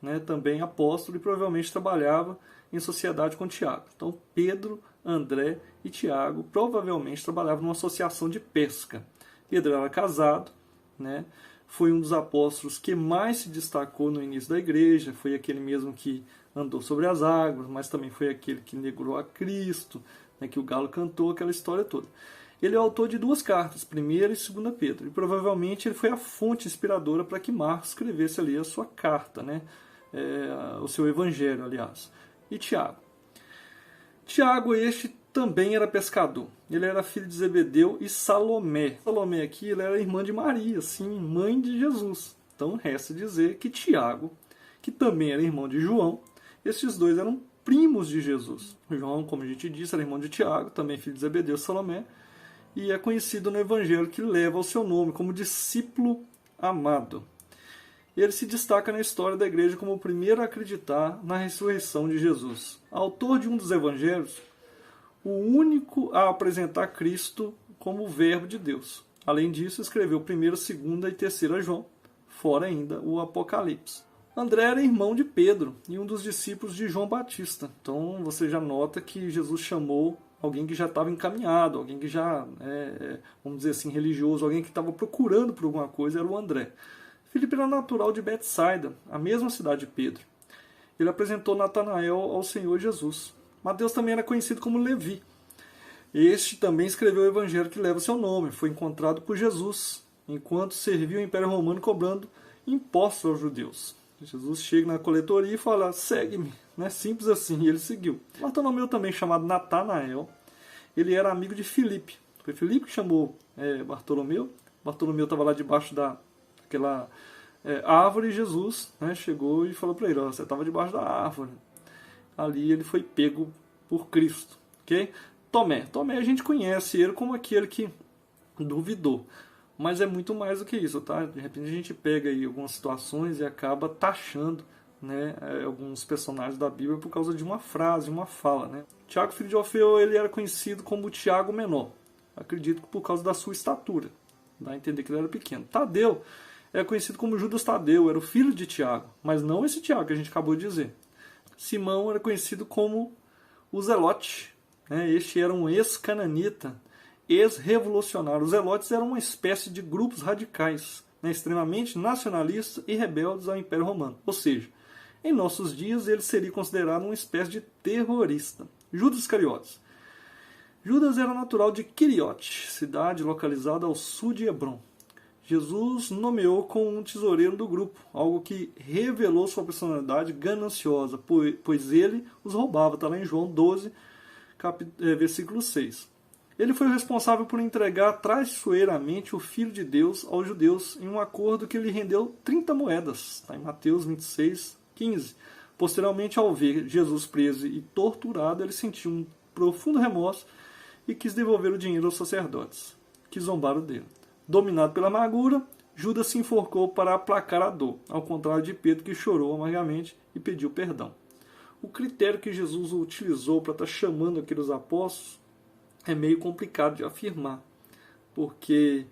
né, também apóstolo, e provavelmente trabalhava em sociedade com Tiago. Então Pedro, André e Tiago provavelmente trabalhavam numa associação de pesca. Pedro era casado, né, foi um dos apóstolos que mais se destacou no início da igreja, foi aquele mesmo que andou sobre as águas, mas também foi aquele que negou a Cristo, né, que o galo cantou, aquela história toda. Ele é autor de 2 cartas, 1ª e 2ª Pedro, e provavelmente ele foi a fonte inspiradora para que Marcos escrevesse ali a sua carta, né, o seu evangelho, aliás. E Tiago. Tiago este também era pescador. Ele era filho de Zebedeu e Salomé. Salomé aqui, ela era irmã de Maria, sim, mãe de Jesus. Então resta dizer que Tiago, que também era irmão de João, esses 2 eram primos de Jesus. João, como a gente disse, era irmão de Tiago, também filho de Zebedeu e Salomé, e é conhecido no evangelho que leva o seu nome como discípulo amado. Ele se destaca na história da igreja como o primeiro a acreditar na ressurreição de Jesus. Autor de um dos evangelhos, o único a apresentar Cristo como o Verbo de Deus. Além disso, escreveu 1ª, 2ª e 3ª João, fora ainda o Apocalipse. André era irmão de Pedro e um dos discípulos de João Batista. Então você já nota que Jesus chamou alguém que já estava encaminhado, alguém que já, vamos dizer assim, religioso, alguém que estava procurando por alguma coisa, era o André. Filipe era natural de Betsaida, a mesma cidade de Pedro. Ele apresentou Natanael ao Senhor Jesus. Mateus também era conhecido como Levi. Este também escreveu o evangelho que leva seu nome. Foi encontrado por Jesus, enquanto serviu o Império Romano cobrando impostos aos judeus. Jesus chega na coletoria e fala, segue-me. Simples assim, e ele seguiu. Bartolomeu, também chamado Natanael, ele era amigo de Filipe. Foi Filipe que chamou Bartolomeu. Bartolomeu estava lá debaixo daquela árvore, e Jesus chegou e falou para ele, você estava debaixo da árvore. Ali ele foi pego por Cristo. Okay? Tomé a gente conhece ele como aquele que duvidou. Mas é muito mais do que isso, tá? De repente a gente pega aí algumas situações e acaba taxando alguns personagens da Bíblia por causa de uma frase, uma fala. Tiago, filho de Alfeu, ele era conhecido como Tiago Menor. Acredito que por causa da sua estatura. Dá a entender que ele era pequeno. Tadeu é conhecido como Judas Tadeu, era o filho de Tiago, mas não esse Tiago que a gente acabou de dizer. Simão era conhecido como o Zelote. Este era um ex-cananita, ex-revolucionário. Os zelotes eram uma espécie de grupos radicais, extremamente nacionalistas e rebeldes ao Império Romano. Ou seja, em nossos dias ele seria considerado uma espécie de terrorista. Judas Iscariotes. Judas era natural de Quiriote, cidade localizada ao sul de Hebrom. Jesus nomeou como um tesoureiro do grupo, algo que revelou sua personalidade gananciosa, pois ele os roubava. Está lá em João 12, versículo 6. Ele foi o responsável por entregar traiçoeiramente o Filho de Deus aos judeus em um acordo que lhe rendeu 30 moedas. Está em Mateus 26, 15. Posteriormente, ao ver Jesus preso e torturado, ele sentiu um profundo remorso e quis devolver o dinheiro aos sacerdotes, que zombaram dele. Dominado pela amargura, Judas se enforcou para aplacar a dor, ao contrário de Pedro, que chorou amargamente e pediu perdão. O critério que Jesus utilizou para estar chamando aqueles apóstolos é meio complicado de afirmar, porque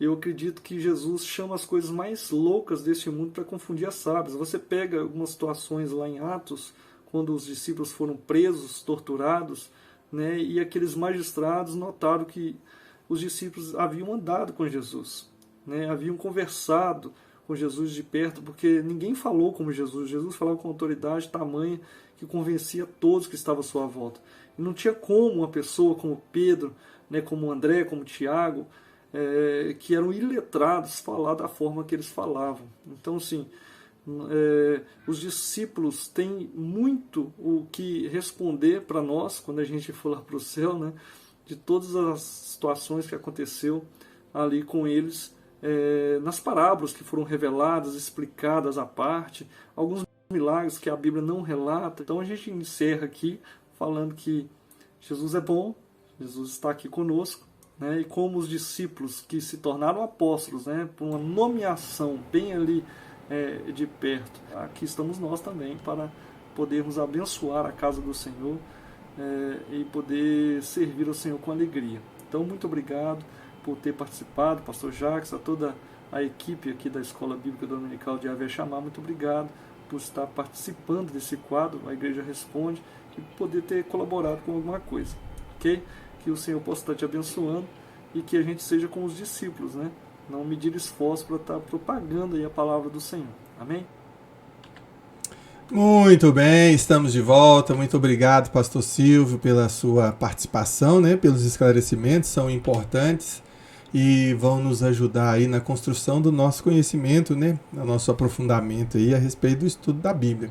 eu acredito que Jesus chama as coisas mais loucas deste mundo para confundir as sábias. Você pega algumas situações lá em Atos, quando os discípulos foram presos, torturados, e aqueles magistrados notaram que os discípulos haviam andado com Jesus, haviam conversado com Jesus de perto, porque ninguém falou como Jesus. Jesus falava com autoridade tamanha que convencia todos que estavam à sua volta. E não tinha como uma pessoa como Pedro, como André, como Tiago, que eram iletrados, falar da forma que eles falavam. Então, assim, os discípulos têm muito o que responder para nós quando a gente for lá para o céu, de todas as situações que aconteceu ali com eles, nas parábolas que foram reveladas, explicadas à parte, alguns milagres que a Bíblia não relata. Então a gente encerra aqui falando que Jesus é bom, Jesus está aqui conosco, e como os discípulos que se tornaram apóstolos, por uma nomeação bem ali de perto, aqui estamos nós também para podermos abençoar a casa do Senhor e poder servir ao Senhor com alegria. Então, muito obrigado por ter participado, pastor Jacques, a toda a equipe aqui da Escola Bíblica Dominical de Ave Chamar, muito obrigado por estar participando desse quadro, a Igreja Responde, e poder ter colaborado com alguma coisa, ok? Que o Senhor possa estar te abençoando e que a gente seja como os discípulos, não medir esforço para estar propagando aí a palavra do Senhor, amém? Muito bem, estamos de volta. Muito obrigado, pastor Silvio, pela sua participação, pelos esclarecimentos, são importantes e vão nos ajudar aí na construção do nosso conhecimento, no nosso aprofundamento aí a respeito do estudo da Bíblia.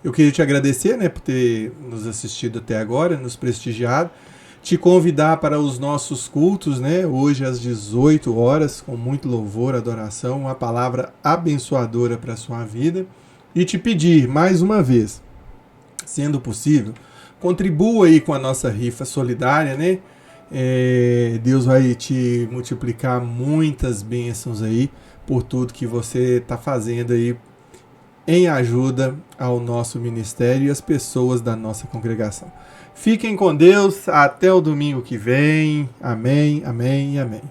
Eu queria te agradecer, por ter nos assistido até agora, nos prestigiado, te convidar para os nossos cultos, hoje às 18 horas, com muito louvor, adoração, uma palavra abençoadora para a sua vida. E te pedir, mais uma vez, sendo possível, contribua aí com a nossa rifa solidária, Deus vai te multiplicar muitas bênçãos aí por tudo que você está fazendo aí em ajuda ao nosso ministério e às pessoas da nossa congregação. Fiquem com Deus, até o domingo que vem. Amém, amém e amém.